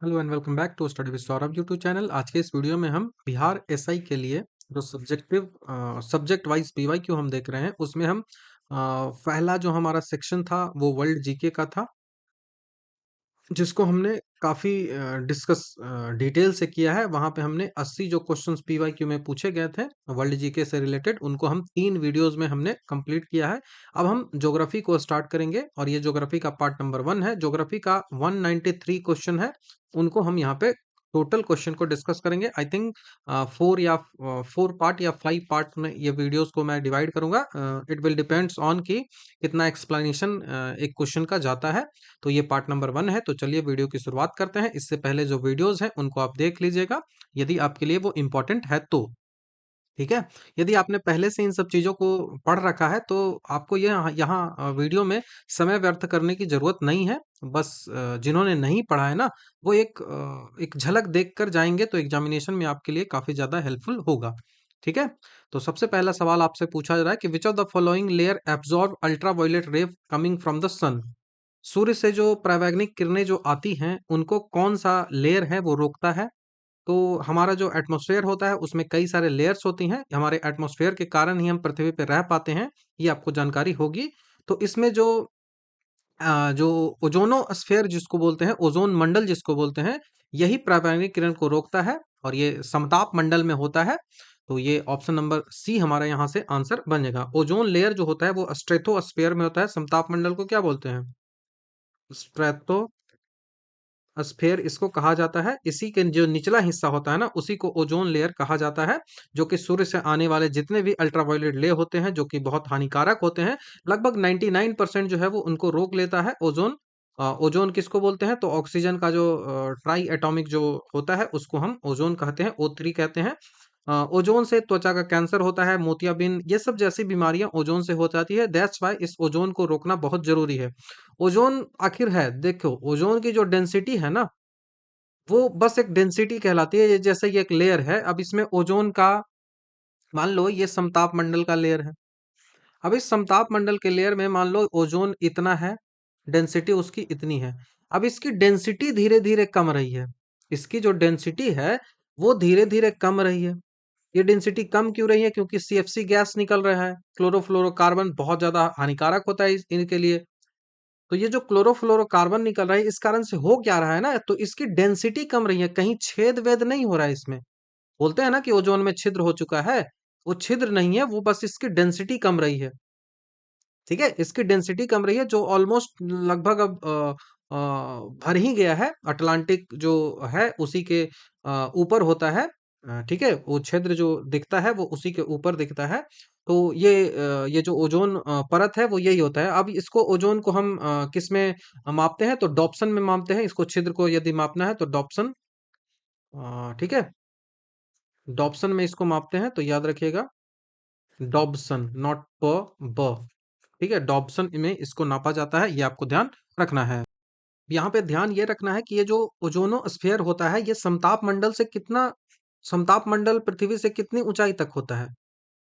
Hello and welcome back to study with Saurabh YouTube channel. आज के इस वीडियो में हम बिहार एसआई के लिए जो सब्जेक्ट वाइज पीवाईक्यू हम देख रहे हैं उसमें हम पहला जो हमारा सेक्शन था वो वर्ल्ड जीके का था, जिसको हमने काफ़ी डिस्कस डिटेल से किया है। वहाँ पे हमने 80 जो क्वेश्चंस पीवाईक्यू में पूछे गए थे वर्ल्ड जीके से रिलेटेड, उनको हम 3 वीडियोस में हमने कंप्लीट किया है। अब हम ज्योग्राफी को स्टार्ट करेंगे और ये ज्योग्राफी का पार्ट नंबर 1 है। ज्योग्राफी का 193 क्वेश्चन है, उनको हम यहाँ पे टोटल क्वेश्चन को डिस्कस करेंगे। आई थिंक 4 पार्ट या 5 पार्ट में ये वीडियोस को मैं डिवाइड करूंगा। इट विल डिपेंड्स ऑन कि कितना एक्सप्लेनेशन एक क्वेश्चन का जाता है। तो ये पार्ट नंबर 1 है। तो चलिए वीडियो की शुरुआत करते हैं। इससे पहले जो वीडियोस हैं उनको आप देख लीजिएगा, यदि आपके लिए वो इम्पोर्टेंट है तो। ठीक है। यदि आपने पहले से इन सब चीज़ों को पढ़ रखा है तो आपको ये यहाँ यहाँ वीडियो में समय व्यर्थ करने की ज़रूरत नहीं है। बस जिन्होंने नहीं पढ़ा है ना, वो एक झलक देखकर जाएँगे तो एग्ज़ामिनेशन में आपके लिए काफ़ी ज़्यादा हेल्पफुल होगा। ठीक है? तो सबसे पहला सवाल आपसे पूछा जा रहा है कि which of the following layer absorb ultraviolet ray coming from the सन? सूर्य से जो परावैंगनिक किरणें जो आती हैं, उनको कौन-सा लेयर है वो रोकता है? तो हमारा जो एटमॉस्फेयर होता है उसमें कई सारे लेयर्स होती हैं। हमारे एटमॉस्फेयर के कारण ही हम पृथ्वी पे रह पाते हैं, ये आपको जानकारी होगी। तो इसमें जो ओज़ोनोस्फेयर जिसको बोलते हैं, ओज़ोन मंडल जिसको बोलते हैं, यही पराबैंगनी किरण को रोकता है और ये समताप मंडल में होता है। तो ये ऑप्शन नंबर सी हमारा यहाँ से आंसर बनेगा। ओज़ोन लेयर जो होता है वो स्ट्रेटोस्फेयर में होता है, समताप मंडल को क्या बोलते हैं? स्ट्रेटो स्फेयर इसको कहा जाता है। इसी के जो निचला हिस्सा होता है ना, उसी को ओजोन लेयर कहा जाता है, जो कि सूर्य से आने वाले जितने भी अल्ट्रावायलेट ले होते हैं, जो कि बहुत हानिकारक होते हैं, लगभग 99% जो है वो उनको रोक लेता है ओजोन। ओजोन किसको बोलते हैं? तो ऑक्सीजन का जो ट्राई एटॉमिक जो होता है उसको हम ओजोन कहते हैं, O3 कहते हैं। ओजोन से त्वचा का कैंसर होता है, मोतियाबिंद, ये सब जैसी बीमारियां ओजोन से हो जाती है। दैट्स वाई इस ओजोन को रोकना बहुत जरूरी है। ओजोन आखिर है, देखो ओजोन की जो डेंसिटी है ना, वो बस एक डेंसिटी कहलाती है। ये जैसे ये एक लेयर है, अब इसमें ओजोन का मान लो ये समताप मंडल का लेयर है। अब इस समताप मंडल के लेयर में मान लो ओजोन इतना है, डेंसिटी उसकी इतनी है। अब इसकी डेंसिटी धीरे धीरे कम रही है। इसकी जो डेंसिटी है वो धीरे धीरे कम रही है। ये डेंसिटी कम क्यों रही है? क्योंकि सीएफसी गैस निकल रहा है, क्लोरोफ्लोरोकार्बन बहुत ज्यादा हानिकारक होता है इनके लिए। तो ये जो क्लोरोफ्लोरोकार्बन निकल रहा है, इस कारण से हो क्या रहा है ना, तो इसकी डेंसिटी कम रही है, कहीं छेद वेद नहीं हो रहा है इसमें। बोलते हैं ना कि ओजोन में छिद्र हो चुका है, वो छिद्र नहीं है, वो बस इसकी डेंसिटी कम रही है। ठीक है, इसकी डेंसिटी कम रही है, जो ऑलमोस्ट लगभग अब भर ही गया है। अटलांटिक जो है उसी के ऊपर होता है। ठीक है, वो छिद्र जो दिखता है वो उसी के ऊपर दिखता है। तो ये जो ओजोन परत है वो यही होता है। अब इसको ओजोन को हम किस में मापते हैं? तो डॉप्सन में मापते हैं। इसको छिद्र को यदि मापना है तो डॉप्सन, ठीक है, डॉप्सन में इसको मापते हैं। तो याद रखिएगा, डॉब्सन, नॉट प ब। ठीक है, डॉब्सन में इसको नापा जाता है, ये आपको ध्यान रखना है। यहाँ पे ध्यान ये रखना है कि ये जो ओजोनोस्फेयर होता है, ये समताप मंडल से कितना, समताप मंडल पृथ्वी से कितनी ऊंचाई तक होता है?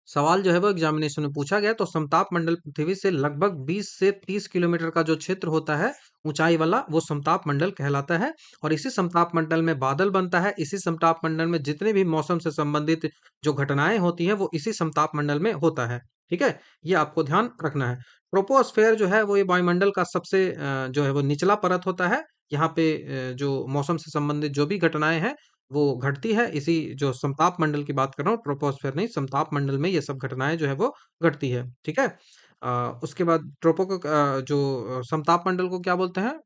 सवाल जो है वो एग्जामिनेशन में पूछा गया। तो समताप मंडल पृथ्वी से लगभग 20 से 30 किलोमीटर का जो क्षेत्र होता है ऊंचाई वाला, वो समताप मंडल कहलाता है। और इसी समताप मंडल में बादल बनता है। इसी समताप मंडल में जितने भी मौसम से संबंधित जो घटनाएं होती हैं वो इसी समताप मंडल में होता है। ठीक है, ये आपको ध्यान रखना है। ट्रोपोस्फेयर जो है वो ये वायुमंडल का सबसे जो है वो निचला परत होता है। यहाँ पे जो मौसम से संबंधित जो भी घटनाएं हैं वो घटती है इसी जो समताप मंडल की बात कर रहा हूँ, ट्रोपोस्फेयर नहीं, समताप मंडल में ये सब घटनाएं जो है वो घटती है। ठीक है। उसके बाद समताप मंडल को क्या बोलते हैं?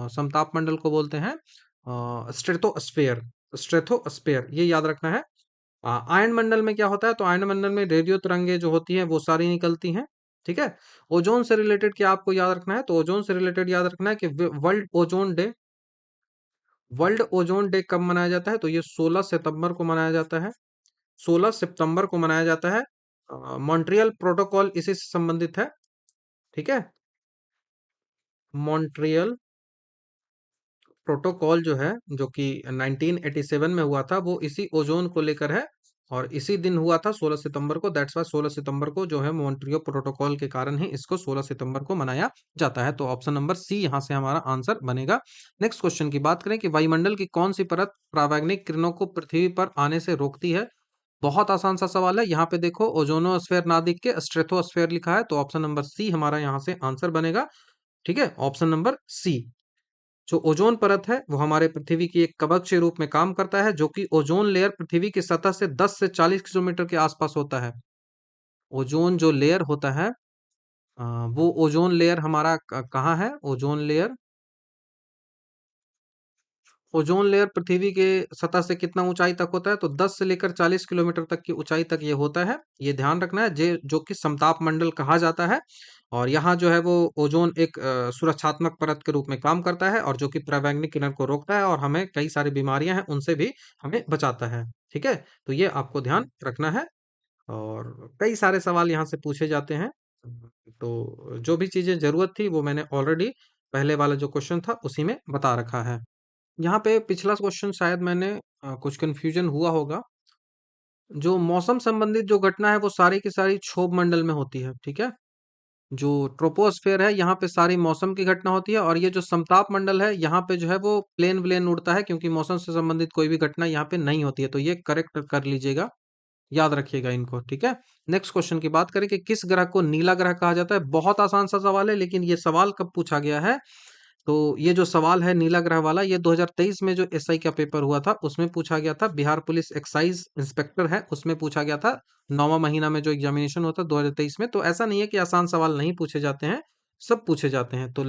समताप मंडल को बोलते हैं स्ट्रेटोस्फेयर। स्ट्रेटोस्फेयर ये याद रखना है। आयन मंडल में क्या होता है? तो आयन मंडल में रेडियो तरंगे जो होती हैं वो सारी निकलती हैं। ठीक है। ओजोन से रिलेटेड क्या आपको याद रखना है? तो ओजोन से रिलेटेड याद रखना है कि वर्ल्ड ओजोन डे कब मनाया जाता है? तो ये 16 सितंबर को मनाया जाता है। 16 सितंबर को मनाया जाता है। मॉन्ट्रियल प्रोटोकॉल इसी से संबंधित है। ठीक है, मॉन्ट्रियल प्रोटोकॉल जो है, जो कि 1987 में हुआ था, वो इसी ओजोन को लेकर है। और इसी दिन हुआ था 16 सितंबर को। दैट्स वाई 16 सितंबर को जो है मॉन्ट्रियो प्रोटोकॉल के कारण ही इसको 16 सितंबर को मनाया जाता है। तो ऑप्शन नंबर सी यहाँ से हमारा आंसर बनेगा। नेक्स्ट क्वेश्चन की बात करें कि वायुमंडल की कौन सी परत परावैंगनिक किरणों को पृथ्वी पर आने से रोकती है। बहुत आसान सा सवाल है। यहाँ पे देखो ओजोनोस्फेयर ना दिख के स्ट्रेटोस्फेयर लिखा है, तो ऑप्शन नंबर सी हमारा यहाँ से आंसर बनेगा। ठीक है, ऑप्शन नंबर सी। जो ओजोन परत है वो हमारे पृथ्वी की एक कवच के रूप में काम करता है, जो कि ओजोन लेयर पृथ्वी की सतह से 10 से 40 किलोमीटर के आसपास होता है। ओजोन जो लेयर होता है, वो ओजोन लेयर हमारा कहाँ है? ओजोन लेयर, ओजोन लेयर पृथ्वी के सतह से कितना ऊंचाई तक होता है? तो 10 से लेकर 40 किलोमीटर तक की ऊंचाई तक ये होता है। ये ध्यान रखना है, जो कि समताप मंडल कहा जाता है। और यहाँ जो है वो ओजोन एक सुरक्षात्मक परत के रूप में काम करता है, और जो कि परावैंगनिक किरण को रोकता है और हमें कई सारी बीमारियां हैं उनसे भी हमें बचाता है। ठीक है, तो ये आपको ध्यान रखना है। और कई सारे सवाल यहाँ से पूछे जाते हैं। तो जो भी चीजें जरूरत थी वो मैंने ऑलरेडी पहले वाला जो क्वेश्चन था उसी में बता रखा है। यहाँ पे पिछला क्वेश्चन शायद मैंने कुछ कंफ्यूजन हुआ होगा। जो मौसम संबंधित जो घटना है वो सारी की सारी क्षोभ मंडल में होती है। ठीक है, जो ट्रोपोस्फेयर है यहाँ पे सारी मौसम की घटना होती है, और ये जो समताप मंडल है यहाँ पे जो है वो प्लेन व्लेन उड़ता है, क्योंकि मौसम से संबंधित कोई भी घटना यहाँ पे नहीं होती है। तो ये करेक्ट कर लीजिएगा, याद रखिएगा इनको। ठीक है, नेक्स्ट क्वेश्चन की बात करें कि किस ग्रह को नीला ग्रह कहा जाता है। बहुत आसान सा सवाल है, लेकिन ये सवाल कब पूछा गया है? तो ये जो सवाल है नीला ग्रह वाला, ये 2023 में जो एसआई का पेपर हुआ था उसमें पूछा गया था। बिहार पुलिस एक्साइज इंस्पेक्टर है, उसमें पूछा गया था। 9वां महीना में जो एग्जामिनेशन होता है 2023 में। तो ऐसा नहीं है कि आसान सवाल नहीं पूछे जाते हैं, सब पूछे जाते हैं। तो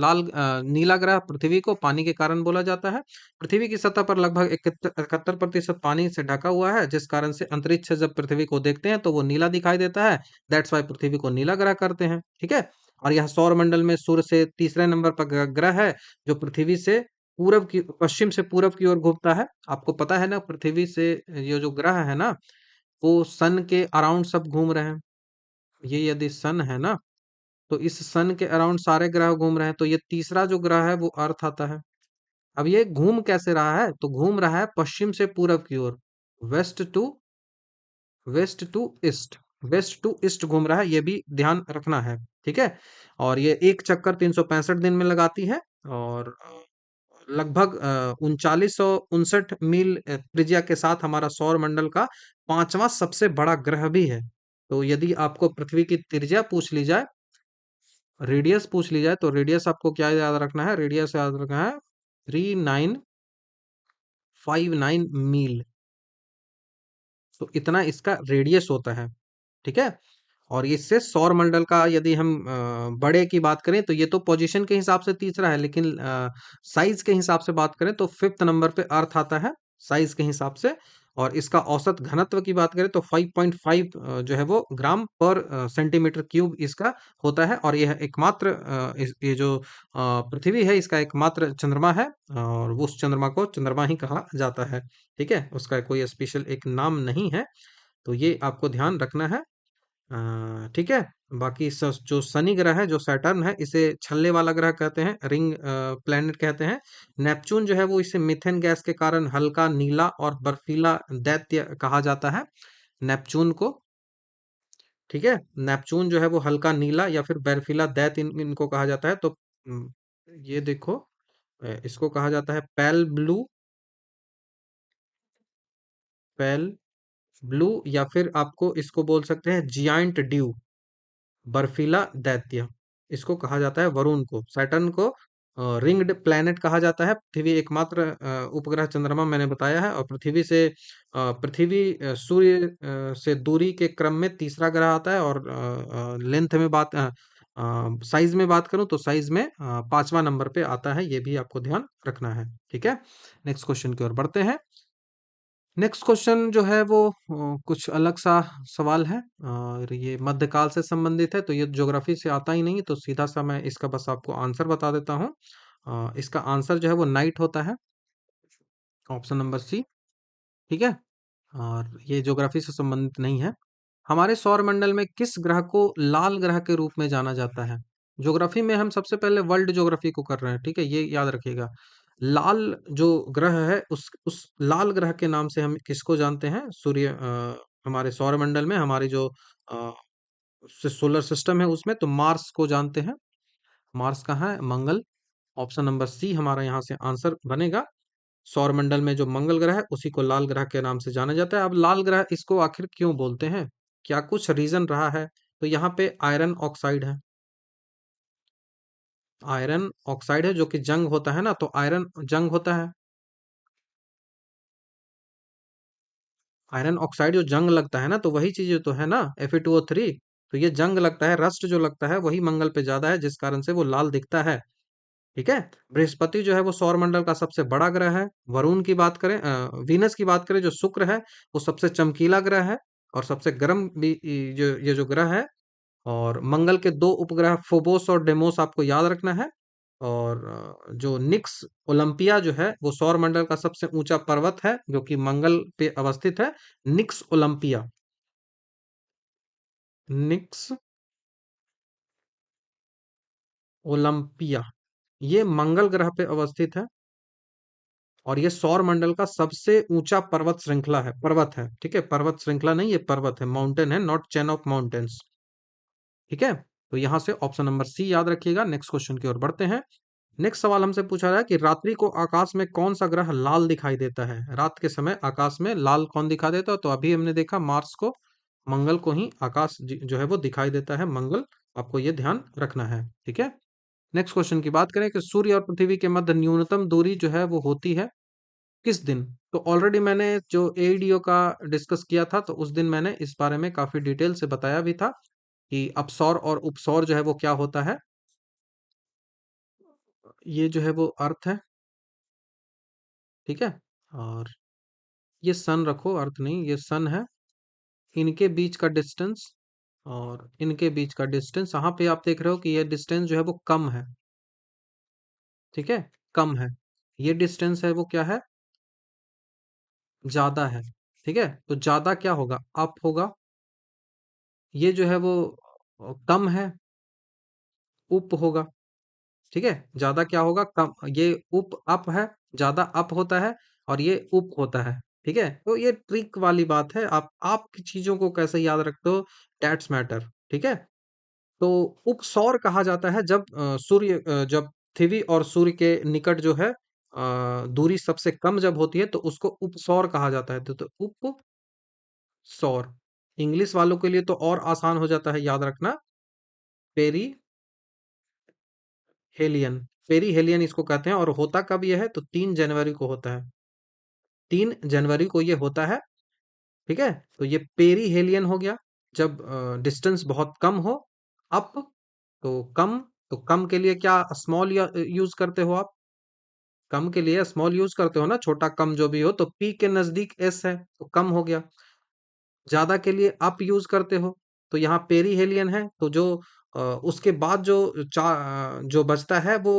नीला ग्रह पृथ्वी को पानी के कारण बोला जाता है। पृथ्वी की सतह पर लगभग 71% पानी से ढका हुआ है, जिस कारण से अंतरिक्ष से जब पृथ्वी को देखते हैं तो वो नीला दिखाई देता है। दैट्स वाई पृथ्वी को नीला ग्रह करते हैं। ठीक है, और यह सौर मंडल में सूर्य से तीसरे नंबर पर ग्रह है, जो पृथ्वी से पूरब की पश्चिम से पूरब की ओर घूमता है। आपको पता है ना, पृथ्वी से ये जो ग्रह है ना, वो सन के अराउंड सब घूम रहे हैं। ये यदि सन है ना, तो इस सन के अराउंड सारे ग्रह घूम रहे हैं। तो ये तीसरा जो ग्रह है वो अर्थ आता है। अब ये घूम कैसे रहा है? तो घूम रहा है पश्चिम से पूरब की ओर, west to west to east, west to east घूम रहा है, ये भी ध्यान रखना है। ठीक है, और ये एक चक्कर 365 दिन में लगाती है। और लगभग 3959 मील त्रिज्या के साथ हमारा सौर मंडल का पांचवा सबसे बड़ा ग्रह भी है। तो यदि आपको पृथ्वी की त्रिज्या पूछ ली जाए, रेडियस पूछ ली जाए, तो रेडियस आपको क्या याद रखना है? रेडियस याद रखना है 3959 मील। तो इतना इसका रेडियस होता है। ठीक है, और इससे सौर मंडल का यदि हम बड़े की बात करें तो ये तो पोजीशन के हिसाब से तीसरा है, लेकिन साइज के हिसाब से बात करें तो फिफ्थ नंबर पे अर्थ आता है साइज के हिसाब से। और इसका औसत घनत्व की बात करें तो 5.5 जो है वो ग्राम पर सेंटीमीटर क्यूब इसका होता है। और यह एकमात्र ये जो पृथ्वी है इसका एकमात्र चंद्रमा है, और उस चंद्रमा को चंद्रमा ही कहा जाता है। ठीक है, उसका कोई स्पेशल एक नाम नहीं है। तो ये आपको ध्यान रखना है। ठीक है, बाकी जो शनि ग्रह है, जो सैटर्न है, इसे छल्ले वाला ग्रह कहते हैं, रिंग प्लेनेट कहते हैं। नेपच्यून जो है वो इसे मीथेन गैस के कारण हल्का नीला और बर्फीला दैत्य कहा जाता है, नेपच्यून को। ठीक है, नेपच्यून जो है वो हल्का नीला या फिर बर्फीला दैत्य इनको कहा जाता है। तो ये देखो, इसको कहा जाता है पेल ब्लू, पेल ब्लू, या फिर आपको इसको बोल सकते हैं जियांट ड्यू, बर्फीला दैत्य। इसको कहा जाता है वरुण को, सैटर्न को रिंग्ड प्लैनेट कहा जाता है। पृथ्वी एकमात्र उपग्रह चंद्रमा मैंने बताया है, और पृथ्वी से पृथ्वी सूर्य से दूरी के क्रम में तीसरा ग्रह आता है। और लेंथ में बात साइज में बात करूं तो साइज में पांचवा नंबर पे आता है। ये भी आपको ध्यान रखना है। ठीक है, नेक्स्ट क्वेश्चन की ओर बढ़ते हैं। नेक्स्ट क्वेश्चन जो है वो कुछ अलग सा सवाल है, और ये मध्यकाल से संबंधित है। तो ये ज्योग्राफी से आता ही नहीं, तो सीधा सा मैं इसका बस आपको आंसर बता देता हूँ। इसका आंसर जो है वो नाइट होता है, ऑप्शन नंबर सी। ठीक है, और ये ज्योग्राफी से संबंधित नहीं है। हमारे सौर मंडल में किस ग्रह को लाल ग्रह के रूप में जाना जाता है? ज्योग्राफी में हम सबसे पहले वर्ल्ड ज्योग्राफी को कर रहे हैं। ठीक है, ये याद रखिएगा। लाल जो ग्रह है, उस लाल ग्रह के नाम से हम किसको जानते हैं? सूर्य हमारे सौरमंडल में, हमारी जो सोलर सिस्टम है उसमें, तो मार्स को जानते हैं। मार्स कहाँ है? मंगल। ऑप्शन नंबर सी हमारा यहाँ से आंसर बनेगा। सौरमंडल में जो मंगल ग्रह है उसी को लाल ग्रह के नाम से जाना जाता है। अब लाल ग्रह इसको आखिर क्यों बोलते हैं? क्या कुछ रीजन रहा है? तो यहाँ पे आयरन ऑक्साइड है। आयरन ऑक्साइड है जो कि जंग होता है ना, तो आयरन जंग होता है। आयरन ऑक्साइड जो जंग लगता है ना, तो वही चीज तो है ना, Fe2O3। तो ये जंग लगता है, रस्ट जो लगता है वही मंगल पे ज्यादा है, जिस कारण से वो लाल दिखता है। ठीक है। बृहस्पति जो है वो सौरमंडल का सबसे बड़ा ग्रह है। वरुण की बात करें, वीनस की बात करें, जो शुक्र है वो सबसे चमकीला ग्रह है और सबसे गर्म भी, जो ये जो ग्रह है। और मंगल के दो उपग्रह फोबोस और डेमोस आपको याद रखना है। और जो निक्स ओलंपिया जो है वो सौरमंडल का सबसे ऊंचा पर्वत है जो कि मंगल पे अवस्थित है। निक्स ओलंपिया। निक्स ओलंपिया ये मंगल ग्रह पे अवस्थित है। और ये सौर मंडल का सबसे ऊंचा पर्वत श्रृंखला है, पर्वत है। ठीक है, पर्वत श्रृंखला नहीं, ये पर्वत है, माउंटेन है, नॉट चेन ऑफ माउंटेन्स। ठीक है। तो यहां से ऑप्शन नंबर सी याद रखिएगा। नेक्स्ट क्वेश्चन की ओर बढ़ते हैं। नेक्स्ट सवाल हमसे पूछा रहा है कि रात्रि को आकाश में कौन सा ग्रह लाल दिखाई देता है? रात के समय आकाश में लाल कौन दिखाई देता है? तो अभी हमने देखा मार्स को, मंगल को ही आकाश जो है वो दिखाई देता है, मंगल। आपको ये ध्यान रखना है। ठीक है। नेक्स्ट क्वेश्चन की बात करें कि सूर्य और पृथ्वी के मध्य न्यूनतम दूरी जो है वो होती है किस दिन? तो ऑलरेडी मैंने जो एईडीओ का डिस्कस किया था, तो उस दिन मैंने इस बारे में काफी डिटेल से बताया भी था कि अपसौर और उपसौर जो है वो क्या होता है। ये जो है वो अर्थ है। ठीक है। और ये सन रखो, अर्थ नहीं, ये सन है। इनके बीच का डिस्टेंस और इनके बीच का डिस्टेंस, यहाँ पे आप देख रहे हो कि ये डिस्टेंस जो है वो कम है। ठीक है, कम है। ये डिस्टेंस है वो क्या है? ज्यादा है। ठीक है, तो ज्यादा क्या होगा? अप होगा। ये जो है वो कम है, उप होगा। ठीक है, ज्यादा क्या होगा? कम। ये उप अप है, ज्यादा अप होता है, और ये उप होता है। ठीक है, तो ये ट्रिक वाली बात है, आप चीजों को कैसे याद रखते हो, दैट्स मैटर। ठीक है। तो उपसौर कहा जाता है जब जब पृथ्वी और सूर्य के निकट जो है दूरी सबसे कम जब होती है, तो उसको उपसौर कहा जाता है। तो उपसौर। इंग्लिश वालों के लिए तो और आसान हो जाता है याद रखना, पेरी हेलियन। पेरी हेलियन इसको कहते हैं। और होता कब यह है? तो 3 जनवरी को होता है। 3 जनवरी को ये होता है। ठीक है, तो ये पेरी हेलियन हो गया जब डिस्टेंस बहुत कम हो। अप तो कम। तो कम के लिए क्या स्मॉल यूज करते हो आप? कम के लिए स्मॉल यूज करते हो ना, छोटा कम जो भी हो, तो पी के नजदीक एस है तो कम हो गया। ज्यादा के लिए अप यूज करते हो, तो यहाँ पेरी हेलियन है, तो जो उसके बाद जो बचता है वो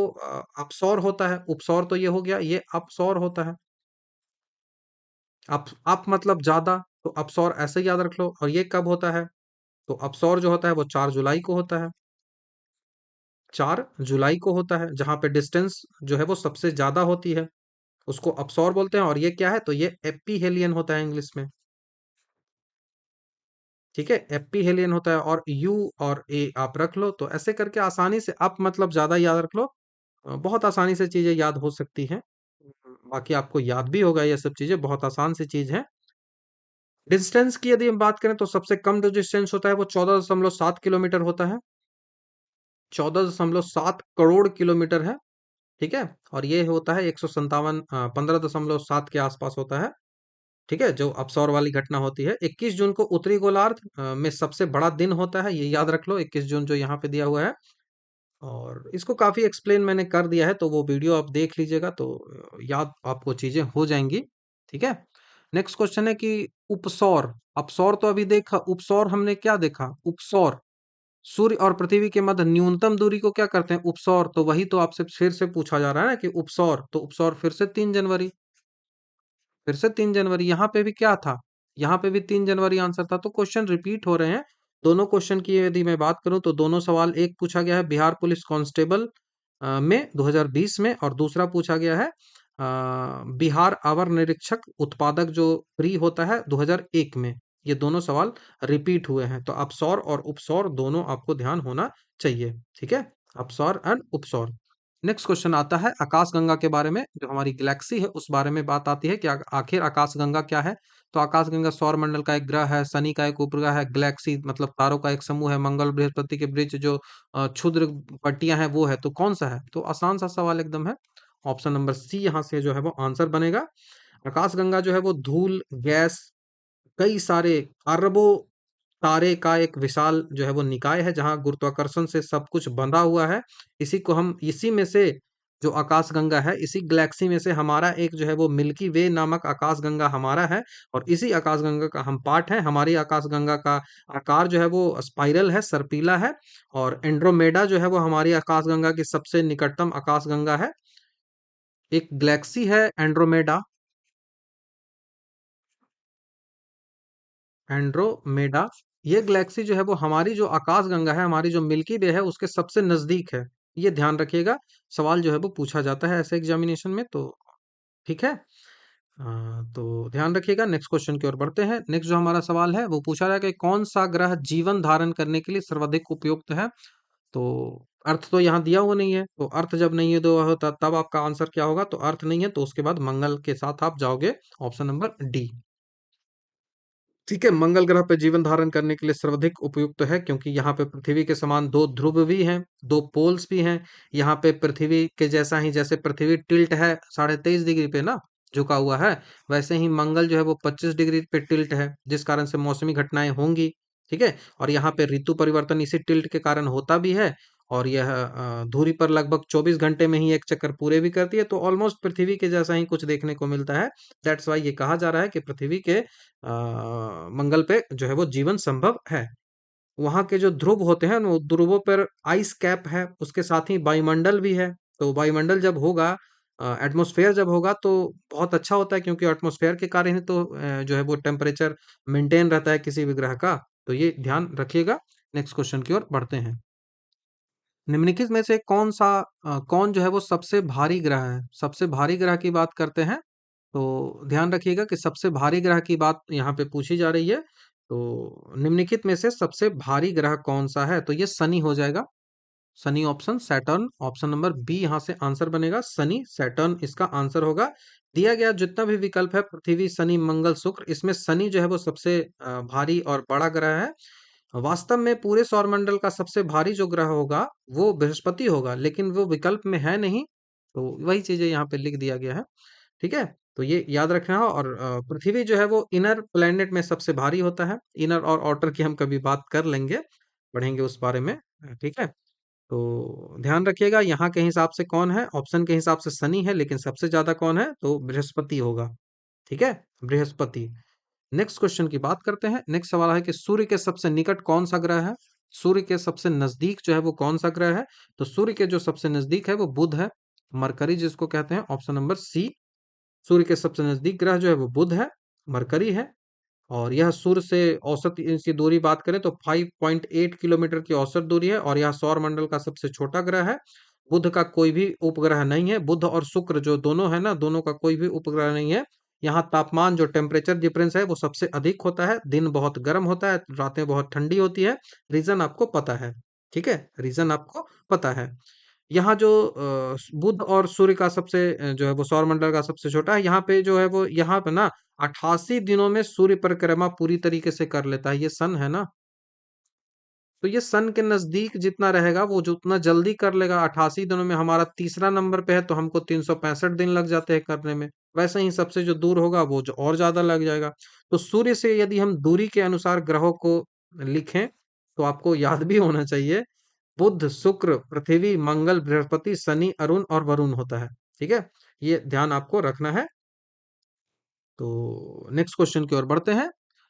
अपसौर होता है। उपसौर तो ये हो गया, ये अपसौर होता है। अप मतलब ज्यादा, तो अपसौर ऐसे ही याद रख लो। और ये कब होता है? तो अपसौर जो होता है वो 4 जुलाई को होता है। 4 जुलाई को होता है, जहां पे डिस्टेंस जो है वो सबसे ज्यादा होती है, उसको अपसौर बोलते हैं। और ये क्या है? तो ये एपीहेलियन होता है इंग्लिश में। ठीक है, एपीहेलियन होता है। और यू और ए आप रख लो, तो ऐसे करके आसानी से अप मतलब ज्यादा याद रख लो। बहुत आसानी से चीजें याद हो सकती हैं। बाकी आपको याद भी होगा, ये सब चीजें बहुत आसान सी चीज है। डिस्टेंस की यदि हम बात करें, तो सबसे कम जो डिस्टेंस होता है वो 14.7 किलोमीटर होता है। 14.7 करोड़ किलोमीटर है। ठीक है। और ये होता है 157, 15.7 के आसपास होता है। ठीक है, जो अपसौर वाली घटना होती है। 21 जून को उत्तरी गोलार्ध में सबसे बड़ा दिन होता है, ये याद रख लो, 21 जून जो यहाँ पे दिया हुआ है। और इसको काफी एक्सप्लेन मैंने कर दिया है, तो वो वीडियो आप देख लीजिएगा, तो याद आपको चीजें हो जाएंगी। ठीक है। नेक्स्ट क्वेश्चन है कि उपसौर, अपसौर तो अभी देखा, उपसौर हमने क्या देखा? उपसौर सूर्य और पृथ्वी के मध्य न्यूनतम दूरी को क्या करते हैं? उपसौर। तो वही तो आपसे फिर से पूछा जा रहा है ना कि उपसौर, तो उपसौर फिर से 3 जनवरी। फिर से 3 जनवरी। यहाँ पे भी क्या था? यहाँ पे भी 3 जनवरी आंसर था। तो क्वेश्चन रिपीट हो रहे हैं। दोनों क्वेश्चन की यदि मैं बात करूं, तो दोनों सवाल, एक पूछा गया है बिहार पुलिस कांस्टेबल में 2020 में, और दूसरा पूछा गया है बिहार अवर निरीक्षक उत्पादक जो प्री होता है 2001 में। ये दोनों सवाल रिपीट हुए हैं, तो अपसौर और उपसौर दोनों आपको ध्यान होना चाहिए। ठीक है, अपसौर एंड उपसौर। नेक्स्ट क्वेश्चन आता है आकाशगंगा के बारे में, जो हमारी गैलेक्सी है उस बारे में बात आती है कि आखिर आकाशगंगा क्या है। तो आकाशगंगा सौर मंडल का एक ग्रह है, शनि का एक उपग्रह है, गैलेक्सी मतलब तारों का एक समूह है, मंगल बृहस्पति के बीच जो क्षुद्र पट्टियां हैं वो है, तो कौन सा है? तो आसान सा सवाल एकदम है। ऑप्शन नंबर सी यहाँ से जो है वो आंसर बनेगा। आकाशगंगा जो है वो धूल, गैस, कई सारे अरबों तारे का एक विशाल जो है वो निकाय है, जहाँ गुरुत्वाकर्षण से सब कुछ बंधा हुआ है। इसी में से जो आकाशगंगा है, इसी गैलेक्सी में से हमारा एक जो है वो मिल्की वे नामक आकाशगंगा हमारा है, और इसी आकाशगंगा का हम पार्ट हैं। हमारी आकाशगंगा का आकार जो है वो स्पाइरल है, सर्पीला है, और एंड्रोमेडा जो है वो हमारी आकाशगंगा की सबसे निकटतम आकाशगंगा है। एक गैलेक्सी है एंड्रोमेडा, एंड्रोमेडा। ये गैलेक्सी जो है वो हमारी जो आकाशगंगा है, हमारी जो मिल्की वे है, उसके सबसे नजदीक है। ये ध्यान रखिएगा, सवाल जो है वो पूछा जाता है ऐसे एग्जामिनेशन में, तो ठीक है। तो ध्यान रखिएगा। नेक्स्ट क्वेश्चन की ओर बढ़ते हैं। नेक्स्ट जो हमारा सवाल है वो पूछा रहा है कि कौन सा ग्रह जीवन धारण करने के लिए सर्वाधिक उपयुक्त है। तो अर्थ तो यहाँ दिया हुआ नहीं है, तो अर्थ जब नहीं है तो होता तब आपका आंसर क्या होगा? तो अर्थ नहीं है तो उसके बाद मंगल के साथ आप जाओगे, ऑप्शन नंबर डी। ठीक है, मंगल ग्रह पे जीवन धारण करने के लिए सर्वाधिक उपयुक्त है, क्योंकि यहाँ पे पृथ्वी के समान दो ध्रुव भी हैं, दो पोल्स भी हैं। यहाँ पे पृथ्वी के जैसा ही, जैसे पृथ्वी टिल्ट है 23.5 डिग्री पे ना, झुका हुआ है, वैसे ही मंगल जो है वो 25 डिग्री पे टिल्ट है, जिस कारण से मौसमी घटनाएं होंगी। ठीक है, और यहाँ पे ऋतु परिवर्तन इसी टिल्ट के कारण होता भी है, और यह धुरी पर लगभग 24 घंटे में ही एक चक्कर पूरे भी करती है, तो ऑलमोस्ट पृथ्वी के जैसा ही कुछ देखने को मिलता है। दैट्स वाई ये कहा जा रहा है कि पृथ्वी के मंगल पे जो है वो जीवन संभव है। वहाँ के जो ध्रुव होते हैं वो ध्रुवों पर आइस कैप है, उसके साथ ही वायुमंडल भी है। तो वायुमंडल जब होगा, एटमॉस्फेयर जब होगा तो बहुत अच्छा होता है, क्योंकि एटमॉस्फेयर के कारण ही तो जो है वो टेम्परेचर मेंटेन रहता है किसी भी ग्रह का। तो ये ध्यान रखिएगा। नेक्स्ट क्वेश्चन की ओर बढ़ते हैं। निम्नलिखित में से कौन जो है वो सबसे भारी ग्रह है? सबसे भारी ग्रह की बात करते हैं, तो ध्यान रखिएगा कि सबसे भारी ग्रह की बात यहाँ पे पूछी जा रही है। तो निम्नलिखित में से सबसे भारी ग्रह कौन सा है? तो ये शनि हो जाएगा। Shani option, Saturn option number B यहाँ से आंसर बनेगा। शनि, सैटर्न इसका आंसर होगा। दिया गया जितना भी विकल्प है, पृथ्वी, शनि, मंगल, शुक्र, इसमें शनि जो है वो सबसे भारी और बड़ा ग्रह है। वास्तव में पूरे सौरमंडल का सबसे भारी जो ग्रह होगा वो बृहस्पति होगा, लेकिन वो विकल्प में है नहीं, तो वही चीजें यहाँ पे लिख दिया गया है। ठीक है, तो ये याद रखना है। और पृथ्वी जो है वो इनर प्लेनेट में सबसे भारी होता है। इनर और आउटर की हम कभी बात कर लेंगे, पढ़ेंगे उस बारे में। ठीक है, तो ध्यान रखिएगा यहाँ के हिसाब से कौन है, ऑप्शन के हिसाब से शनि है, लेकिन सबसे ज्यादा कौन है? तो बृहस्पति होगा। ठीक है, बृहस्पति। नेक्स्ट क्वेश्चन की बात करते हैं। नेक्स्ट सवाल है कि सूर्य के सबसे निकट कौन सा ग्रह है? सूर्य के सबसे नजदीक जो है वो कौन सा ग्रह है? तो सूर्य के जो सबसे नजदीक है वो बुध है, मरकरी जिसको कहते हैं, ऑप्शन नंबर सी। सूर्य के सबसे नजदीक ग्रह जो है वो बुध है, मरकरी है। और यह सूर्य से औसत इसकी दूरी बात करें तो 5.8 किलोमीटर की औसत दूरी है, और यह सौर मंडल का सबसे छोटा ग्रह है। बुध का कोई भी उपग्रह नहीं है। बुध और शुक्र जो दोनों है ना, दोनों का कोई भी उपग्रह नहीं है। यहाँ तापमान जो टेम्परेचर डिफरेंस है वो सबसे अधिक होता है। दिन बहुत गर्म होता है, रातें बहुत ठंडी होती है। रीजन आपको पता है। ठीक है, रीजन आपको पता है। यहाँ जो बुध और सूर्य का सबसे जो है वो सौरमंडल का सबसे छोटा है, यहाँ पे जो है वो यहाँ पे ना 88 दिनों में सूर्य परिक्रमा पूरी तरीके से कर लेता है। ये सन है ना, तो ये सन के नजदीक जितना रहेगा वो जो उतना जल्दी कर लेगा। 88 दिनों में हमारा तीसरा नंबर पे है, तो हमको 365 दिन लग जाते हैं करने में। वैसे ही सबसे जो दूर होगा वो जो और ज्यादा लग जाएगा। तो सूर्य से यदि हम दूरी के अनुसार ग्रहों को लिखें, तो आपको याद भी होना चाहिए, बुध, शुक्र, पृथ्वी, मंगल, बृहस्पति, शनि, अरुण और वरुण होता है। ठीक है, ये ध्यान आपको रखना है। तो नेक्स्ट क्वेश्चन की ओर बढ़ते हैं।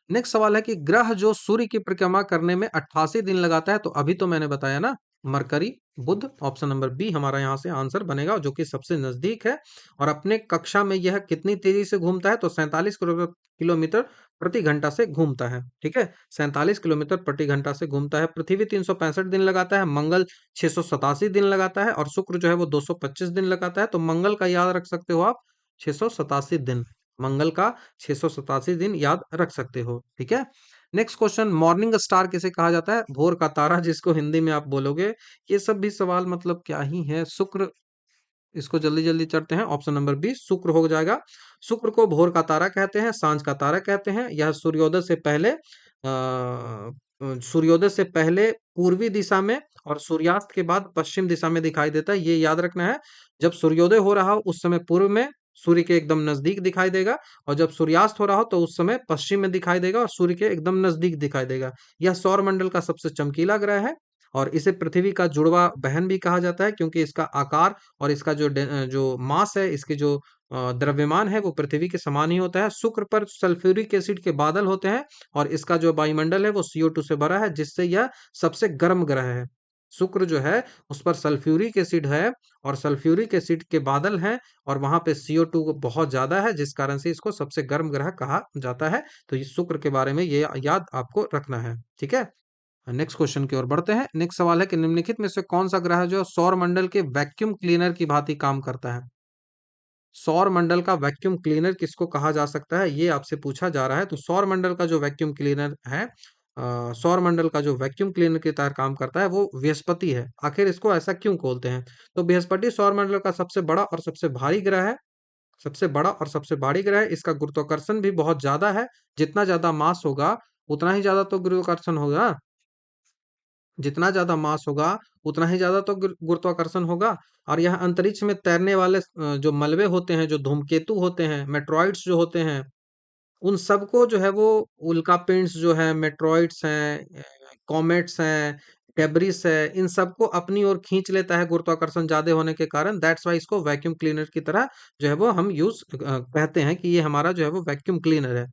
नेक्स्ट सवाल है कि ग्रह जो सूर्य की परिक्रमा करने में 88 दिन लगाता है, तो अभी तो मैंने बताया ना, मरकरी, बुध, ऑप्शन नंबर बी हमारा यहाँ से आंसर बनेगा, जो कि सबसे नजदीक है। और अपने कक्षा में यह कितनी तेजी से घूमता है? तो 47 किलोमीटर प्रति घंटा से घूमता है। ठीक है, 47 किलोमीटर प्रति घंटा से घूमता है। पृथ्वी 365 दिन लगाता है, मंगल 687 दिन लगाता है, और शुक्र जो है वो 225 दिन लगाता है। तो मंगल का याद रख सकते हो आप, 687 दिन। मंगल का 687 दिन याद रख सकते हो। ठीक है। नेक्स्ट क्वेश्चन, मॉर्निंग स्टार किसे कहा जाता है? भोर का तारा, जिसको हिंदी में आप बोलोगे। ये सब भी सवाल मतलब क्या ही है। शुक्र, इसको जल्दी जल्दी चढ़ते हैं। ऑप्शन नंबर बी शुक्र हो जाएगा। शुक्र को भोर का तारा कहते हैं, सांझ का तारा कहते हैं। यह सूर्योदय से पहले पूर्वी दिशा में और सूर्यास्त के बाद पश्चिम दिशा में दिखाई देता है। ये याद रखना है। जब सूर्योदय हो रहा हो उस समय पूर्व में सूर्य के एकदम नजदीक दिखाई देगा, और जब सूर्यास्त हो रहा हो तो उस समय पश्चिम में दिखाई देगा और सूर्य के एकदम नजदीक दिखाई देगा। यह सौर मंडल का सबसे चमकीला ग्रह है, और इसे पृथ्वी का जुड़वा बहन भी कहा जाता है, क्योंकि इसका आकार और इसका जो मास है, इसके जो द्रव्यमान है वो पृथ्वी के समान ही होता है। शुक्र पर सल्फ्यूरिक एसिड के बादल होते हैं, और इसका जो वायुमंडल है वो CO2 से भरा है, जिससे यह सबसे गर्म ग्रह है। शुक्र जो है उस पर सल्फ्यूरिक एसिड है, और सल्फ्यूरिक एसिड के बादल हैं, और वहां पे CO2 बहुत ज्यादा है, जिस कारण से इसको सबसे गर्म ग्रह कहा जाता है। तो ये शुक्र के बारे में ये याद आपको रखना है। ठीक है। नेक्स्ट क्वेश्चन की ओर बढ़ते हैं। नेक्स्ट सवाल है कि निम्नलिखित में से कौन सा ग्रह जो है सौर मंडल के वैक्यूम क्लीनर की भांति काम करता है? सौर मंडल का वैक्यूम क्लीनर किसको कहा जा सकता है, ये आपसे पूछा जा रहा है। तो सौर मंडल का जो वैक्यूम क्लीनर है, सौर मंडल का जो वैक्यूम क्लीनर की तरह काम करता है वो बृहस्पति है। आखिर इसको ऐसा क्यों बोलते हैं? तो बृहस्पति सौर मंडल का सबसे बड़ा और सबसे भारी ग्रह है। सबसे बड़ा और सबसे भारी ग्रह है। इसका गुरुत्वाकर्षण भी बहुत ज्यादा है। जितना ज्यादा मास होगा उतना ही ज्यादा तो गुरुत्वाकर्षण होगा। जितना ज्यादा मास होगा उतना ही ज्यादा तो गुरुत्वाकर्षण होगा। और यह अंतरिक्ष में तैरने वाले जो मलबे होते हैं, जो धूमकेतु होते हैं, मेट्रॉइड्स जो होते हैं, उन सबको जो है वो उल्का पिंड्स जो है, मेट्रॉइड्स हैं, कॉमेट्स हैं, डेब्रिस है, इन सबको अपनी ओर खींच लेता है गुरुत्वाकर्षण ज्यादा होने के कारण। दैट्स वाई इसको वैक्यूम क्लीनर की तरह जो है वो हम यूज कहते हैं कि ये हमारा जो है वो वैक्यूम क्लीनर है।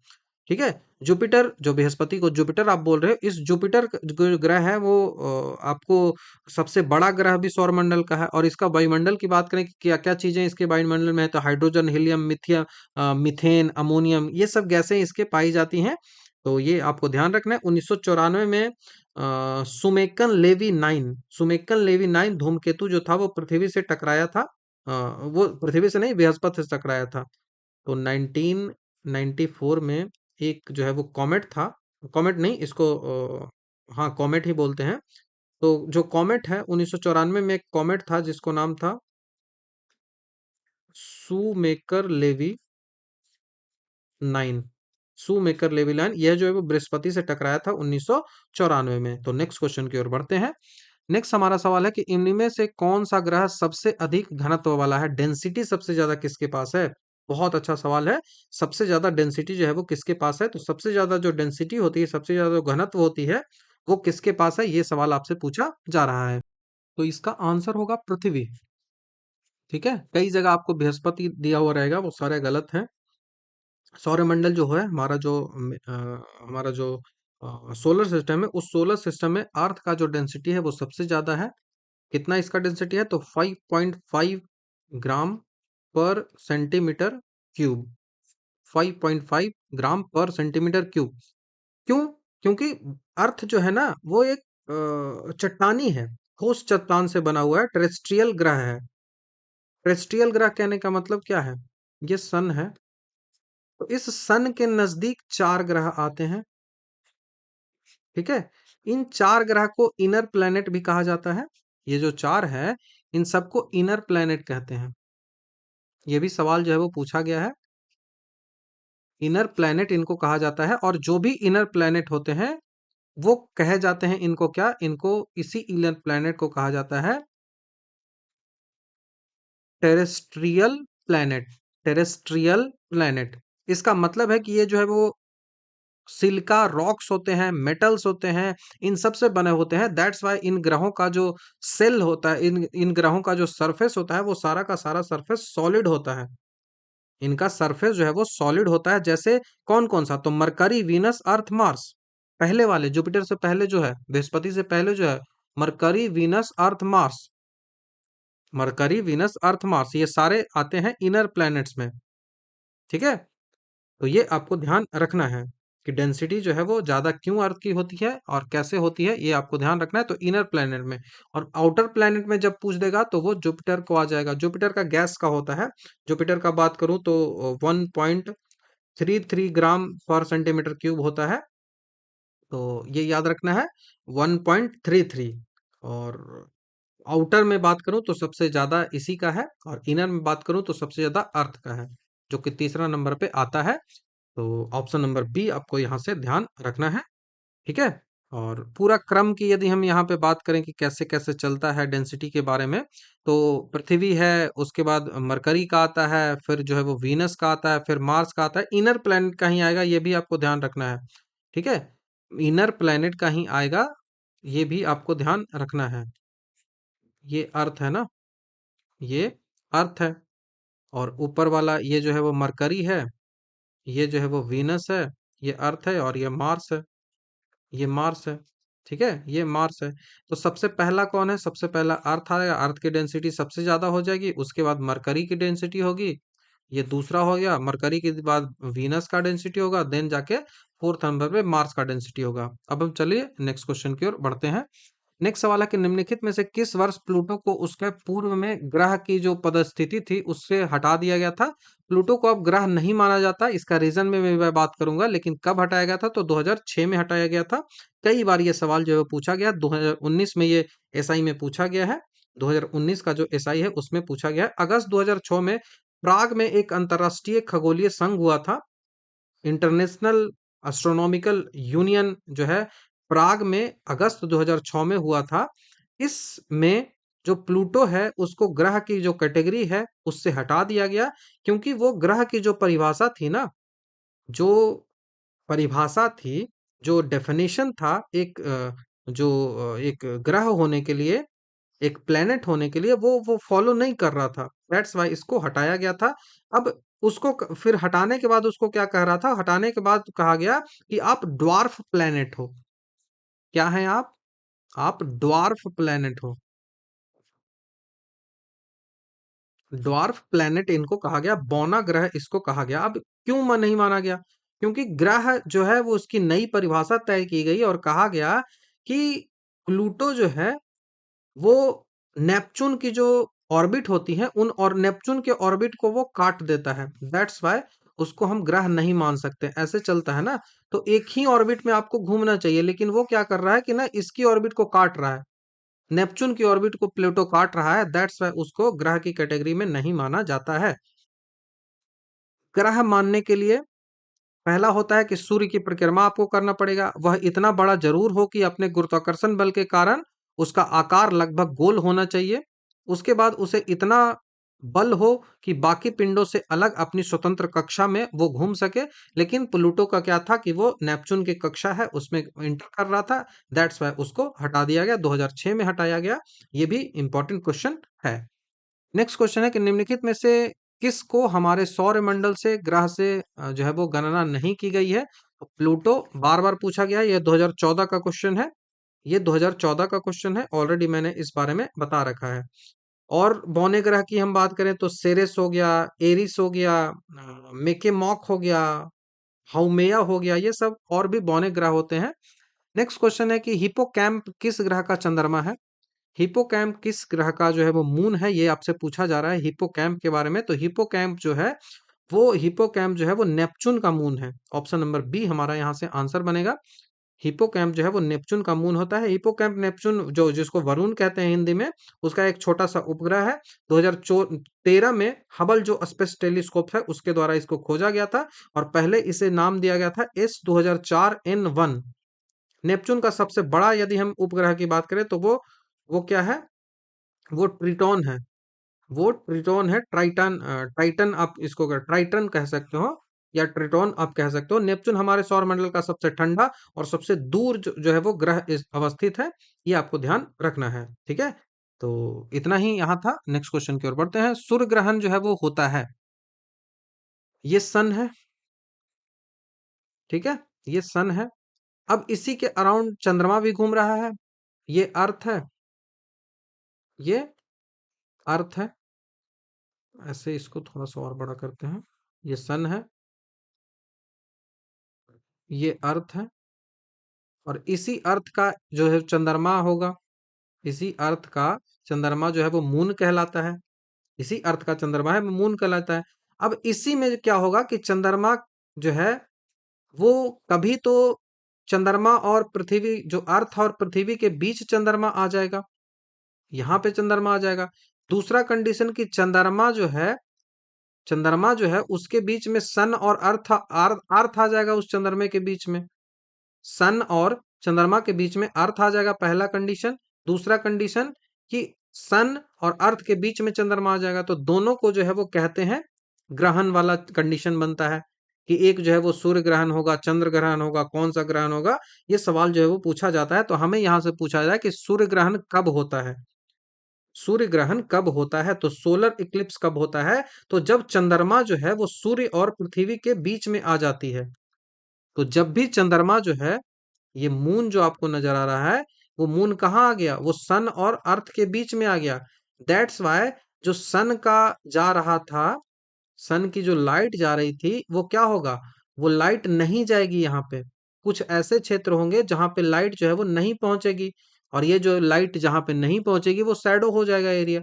ठीक है। जुपिटर, जो बृहस्पति को जुपिटर आप बोल रहे हो, इस जुपिटर जो ग्रह है वो आपको सबसे बड़ा ग्रह भी सौरमंडल का है। और इसका वायुमंडल की बात करें कि क्या क्या चीजें इसके वायुमंडल में है, तो हाइड्रोजन, हीलियम, मीथेन, अमोनियम, ये सब गैसें इसके पाई जाती हैं। तो ये आपको ध्यान रखना है। 1994 में सुमेकन लेवी 9 धूमकेतु जो था वो पृथ्वी से टकराया था। वो पृथ्वी से नहीं, बृहस्पति से टकराया था। तो 1994 में एक जो है वो कॉमेट था। कॉमेट नहीं, इसको हाँ कॉमेट ही बोलते हैं। तो जो कॉमेट है 1994 में एक कॉमेट था जिसको नाम था सूमेकर लेवी 9। सूमेकर लेवी 9, यह जो है वो बृहस्पति से टकराया था 1994 में। तो नेक्स्ट क्वेश्चन की ओर बढ़ते हैं। नेक्स्ट हमारा सवाल है कि इनमें से कौन सा ग्रह सबसे अधिक घनत्व वाला है? डेंसिटी सबसे ज्यादा किसके पास है? बहुत अच्छा सवाल है। सबसे ज्यादा डेंसिटी जो है वो किसके पास है? तो सबसे ज्यादा जो डेंसिटी होती है, सबसे ज्यादा जो घनत्व होती है, वो किसके पास है? ये सवाल आपसे पूछा जा रहा है। तो इसका आंसर होगा पृथ्वी। ठीक है। कई जगह आपको बृहस्पति दिया हुआ रहेगा, वो सारे गलत हैं। सौरमंडल जो है हमारा जो सोलर सिस्टम है, उस सोलर सिस्टम में अर्थ का जो डेंसिटी है वो सबसे ज्यादा है। कितना इसका डेंसिटी है? तो 5.5 ग्राम पर सेंटीमीटर क्यूब। 5.5 ग्राम पर सेंटीमीटर क्यूब। क्यों? क्योंकि अर्थ जो है ना वो एक चट्टानी है, ठोस चट्टान से बना हुआ है, टेरेस्ट्रियल ग्रह है। टेरेस्ट्रियल ग्रह कहने का मतलब क्या है? ये सन है। तो इस सन के नजदीक 4 ग्रह आते हैं। ठीक है। इन 4 ग्रह को इनर प्लैनेट भी कहा जाता है। ये जो 4 है, इन सबको इनर प्लैनेट कहते हैं। ये भी सवाल जो है वो पूछा गया है। इनर प्लैनेट इनको कहा जाता है, और जो भी इनर प्लैनेट होते हैं वो कहे जाते हैं इनको क्या? इनको इसी इनर प्लैनेट को कहा जाता है टेरेस्ट्रियल प्लैनेट। टेरेस्ट्रियल प्लैनेट, इसका मतलब है कि ये जो है वो सिलिका रॉक्स होते हैं, मेटल्स होते हैं, इन सब से बने होते हैं। दैट्स वाई इन ग्रहों का जो सेल होता है, इन इन ग्रहों का जो सरफेस होता है वो सारा का सारा सरफेस सॉलिड होता है। इनका सरफेस जो है वो सॉलिड होता है। जैसे कौन कौन सा? तो मरकरी, वीनस, अर्थ, मार्स। पहले वाले जुपिटर से पहले जो है, बृहस्पति से पहले जो है, मरकरी, वीनस, अर्थ, मार्स। मरकरी, वीनस, अर्थ, मार्स, ये सारे आते हैं इनर प्लैनेट्स में। ठीक है। तो ये आपको ध्यान रखना है कि डेंसिटी जो है वो ज्यादा क्यों अर्थ की होती है और कैसे होती है, ये आपको ध्यान रखना है। तो इनर प्लैनेट में, और आउटर प्लैनेट में जब पूछ देगा तो वो जुपिटर को आ जाएगा। जुपिटर का गैस का होता है। जुपिटर का बात करूं तो 33 ग्राम पर सेंटीमीटर क्यूब होता है। तो ये याद रखना है, 1.33। और आउटर में बात करूं तो सबसे ज्यादा इसी का है, और इनर में बात करूं तो सबसे ज्यादा अर्थ का है, जो कि तीसरा नंबर पे आता है। तो ऑप्शन नंबर बी आपको यहाँ से ध्यान रखना है। ठीक है। और पूरा क्रम की यदि हम यहाँ पे बात करें कि कैसे कैसे चलता है डेंसिटी के बारे में, तो पृथ्वी है, उसके बाद मरकरी का आता है, फिर जो है वो वीनस का आता है, फिर मार्स का आता है, इनर प्लेनेट का ही आएगा, ये भी आपको ध्यान रखना है। ठीक है। इनर प्लेनेट का ही आएगा, ये भी आपको ध्यान रखना है। ये अर्थ है ना, ये अर्थ है। और ऊपर वाला ये जो है वो मरकरी है, ये जो है वो वीनस है, ये अर्थ है, और ये मार्स है, ये मार्स है। ठीक है, ये मार्स है। तो सबसे पहला कौन है? सबसे पहला अर्थ आएगा, अर्थ की डेंसिटी सबसे ज्यादा हो जाएगी, उसके बाद मरकरी की डेंसिटी होगी, ये दूसरा हो गया। मरकरी के बाद वीनस का डेंसिटी होगा, देन जाके फोर्थ नंबर पे मार्स का डेंसिटी होगा। अब हम चलिए नेक्स्ट क्वेश्चन की ओर बढ़ते हैं। नेक्स्ट सवाल है कि निम्नलिखित में से किस वर्ष प्लूटो को उसके पूर्व में ग्रह की जो पदस्थिति थी उससे हटा दिया गया था? प्लूटो को अब ग्रह नहीं माना जाता, इसका रीजन में मैं बात करूंगा, लेकिन कब हटाया गया था? तो 2006 में हटाया गया था। कई बार ये सवाल जो है वो पूछा गया, 2019 में ये एसआई में पूछा गया है। 2019 का जो एसआई है उसमें पूछा गया है। अगस्त 2006 में प्राग में एक अंतरराष्ट्रीय खगोलीय संघ हुआ था, इंटरनेशनल एस्ट्रोनॉमिकल यूनियन जो है, प्राग में अगस्त 2006 में हुआ था। इसमें जो प्लूटो है उसको ग्रह की जो कैटेगरी है उससे हटा दिया गया, क्योंकि वो ग्रह की जो परिभाषा थी ना, जो परिभाषा थी, जो डेफिनेशन था एक एक ग्रह होने के लिए, एक प्लेनेट होने के लिए, वो फॉलो नहीं कर रहा था। दैट्स वाई इसको हटाया गया था। अब उसको फिर हटाने के बाद उसको क्या कह रहा था? हटाने के बाद कहा गया कि आप ड्वार्फ प्लेनेट हो। क्या है आप ड्वार्फ प्लेनेट हो। ड्वार्फ प्लेनेट इनको कहा गया, बौना ग्रह इसको कहा गया। अब क्यों नहीं माना गया? क्योंकि ग्रह जो है वो उसकी नई परिभाषा तय की गई और कहा गया कि प्लूटो जो है वो नेपच्यून की जो ऑर्बिट होती है, उन और नेपच्यून के ऑर्बिट को वो काट देता है। दैट्स वाई उसको हम ग्रह नहीं मान सकते। ऐसे चलता है ना, तो एक ही ऑर्बिट में आपको घूमना चाहिए, लेकिन वो क्या कर रहा है कि ना इसकी ऑर्बिट को काट रहा है, नेपच्यून की ऑर्बिट को प्लूटो काट रहा है। दैट्स वाई उसको ग्रह की कैटेगरी में नहीं माना जाता है। ग्रह मानने के लिए पहला होता है कि सूर्य की परिक्रमा आपको करना पड़ेगा, वह इतना बड़ा जरूर हो कि अपने गुरुत्वाकर्षण बल के कारण उसका आकार लगभग गोल होना चाहिए। उसके बाद उसे इतना बल हो कि बाकी पिंडों से अलग अपनी स्वतंत्र कक्षा में वो घूम सके। लेकिन प्लूटो का क्या था कि वो नेपच्यून की कक्षा है उसमें इंटर कर रहा था। दैट्स वाई उसको हटा दिया गया, 2006 में हटाया गया। ये भी इंपॉर्टेंट क्वेश्चन है। नेक्स्ट क्वेश्चन है कि निम्नलिखित में से किसको हमारे सौर मंडल से ग्रह से जो है वो गणना नहीं की गई है? तो प्लूटो बार बार पूछा गया है, यह 2014 का क्वेश्चन है। ये 2014 का क्वेश्चन है, ऑलरेडी मैंने इस बारे में बता रखा है। और बौने ग्रह की हम बात करें तो सेरेस हो गया, एरिस हो गया, मेकेमॉक हो गया, हाउमेया हो गया, ये सब और भी बौने ग्रह होते हैं। नेक्स्ट क्वेश्चन है कि हिप्पोकैम्प किस ग्रह का चंद्रमा है? हिप्पोकैम्प किस ग्रह का जो है वो मून है, ये आपसे पूछा जा रहा है हिप्पोकैम्प के बारे में। तो हिप्पोकैम्प जो है वो नेपच्यून का मून है। ऑप्शन नंबर बी हमारा यहाँ से आंसर बनेगा। हिप्पोकैम्प जो है वो नेपच्यून का मून होता है। हिप्पोकैम्प नेपच्यून जो जिसको वरुण कहते हैं हिंदी में, उसका एक छोटा सा उपग्रह है। 2013 में हबल जो स्पेस टेलीस्कोप है उसके द्वारा इसको खोजा गया था, और पहले इसे नाम दिया गया था S2004N1। नेपच्यून का सबसे बड़ा यदि हम उपग्रह की बात करें तो वो क्या है? वो ट्रिटॉन है। वो ट्रिटॉन है, ट्राइटन टाइटन आप इसको ट्राइटन कह सकते हो, या ट्रिटॉन आप कह सकते हो। नेपच्यून हमारे सौर मंडल का सबसे ठंडा और सबसे दूर जो है वो ग्रह अवस्थित है। ये आपको ध्यान रखना है। ठीक है। तो इतना ही यहाँ था। नेक्स्ट क्वेश्चन की ओर बढ़ते हैं। सूर्य ग्रहण जो है वो होता है, ये सन है। ठीक है, ये सन है। अब इसी के अराउंड चंद्रमा भी घूम रहा है, ये अर्थ है, ये अर्थ है। ऐसे इसको थोड़ा सा और बड़ा करते हैं। ये सन है, ये अर्थ है, और इसी अर्थ का जो है चंद्रमा होगा, इसी अर्थ का चंद्रमा जो है वो मून कहलाता है। इसी अर्थ का चंद्रमा है वो मून कहलाता है। अब इसी में क्या होगा कि चंद्रमा जो है वो कभी तो चंद्रमा और पृथ्वी, जो अर्थ और पृथ्वी के बीच चंद्रमा आ जाएगा, यहाँ पे चंद्रमा आ जाएगा। दूसरा कंडीशन कि चंद्रमा जो है उसके बीच में सन और अर्थ आ जाएगा उस चंद्रमा के बीच में। सन और चंद्रमा के बीच में अर्थ आ जाएगा, पहला कंडीशन। दूसरा कंडीशन कि सन और अर्थ के बीच में चंद्रमा आ जाएगा, तो दोनों को जो है वो कहते हैं ग्रहण वाला कंडीशन बनता है कि एक जो है वो सूर्य ग्रहण होगा, चंद्र ग्रहण होगा, कौन सा ग्रहण होगा, ये सवाल जो है वो पूछा जाता है। तो हमें यहाँ से पूछा जाए कि सूर्य ग्रहण कब होता है, सूर्य ग्रहण कब होता है, तो सोलर इक्लिप्स कब होता है, तो जब चंद्रमा जो है वो सूर्य और पृथ्वी के बीच में आ जाती है। तो जब भी चंद्रमा जो है, ये मून जो आपको नजर आ रहा है, वो मून कहाँ आ गया, वो सन और अर्थ के बीच में आ गया। दैट्स वाई जो सन का जा रहा था, सन की जो लाइट जा रही थी, वो क्या होगा, वो लाइट नहीं जाएगी यहाँ पे। कुछ ऐसे क्षेत्र होंगे जहां पे लाइट जो है वो नहीं पहुंचेगी, और ये जो लाइट जहां पे नहीं पहुंचेगी वो शैडो हो जाएगा एरिया,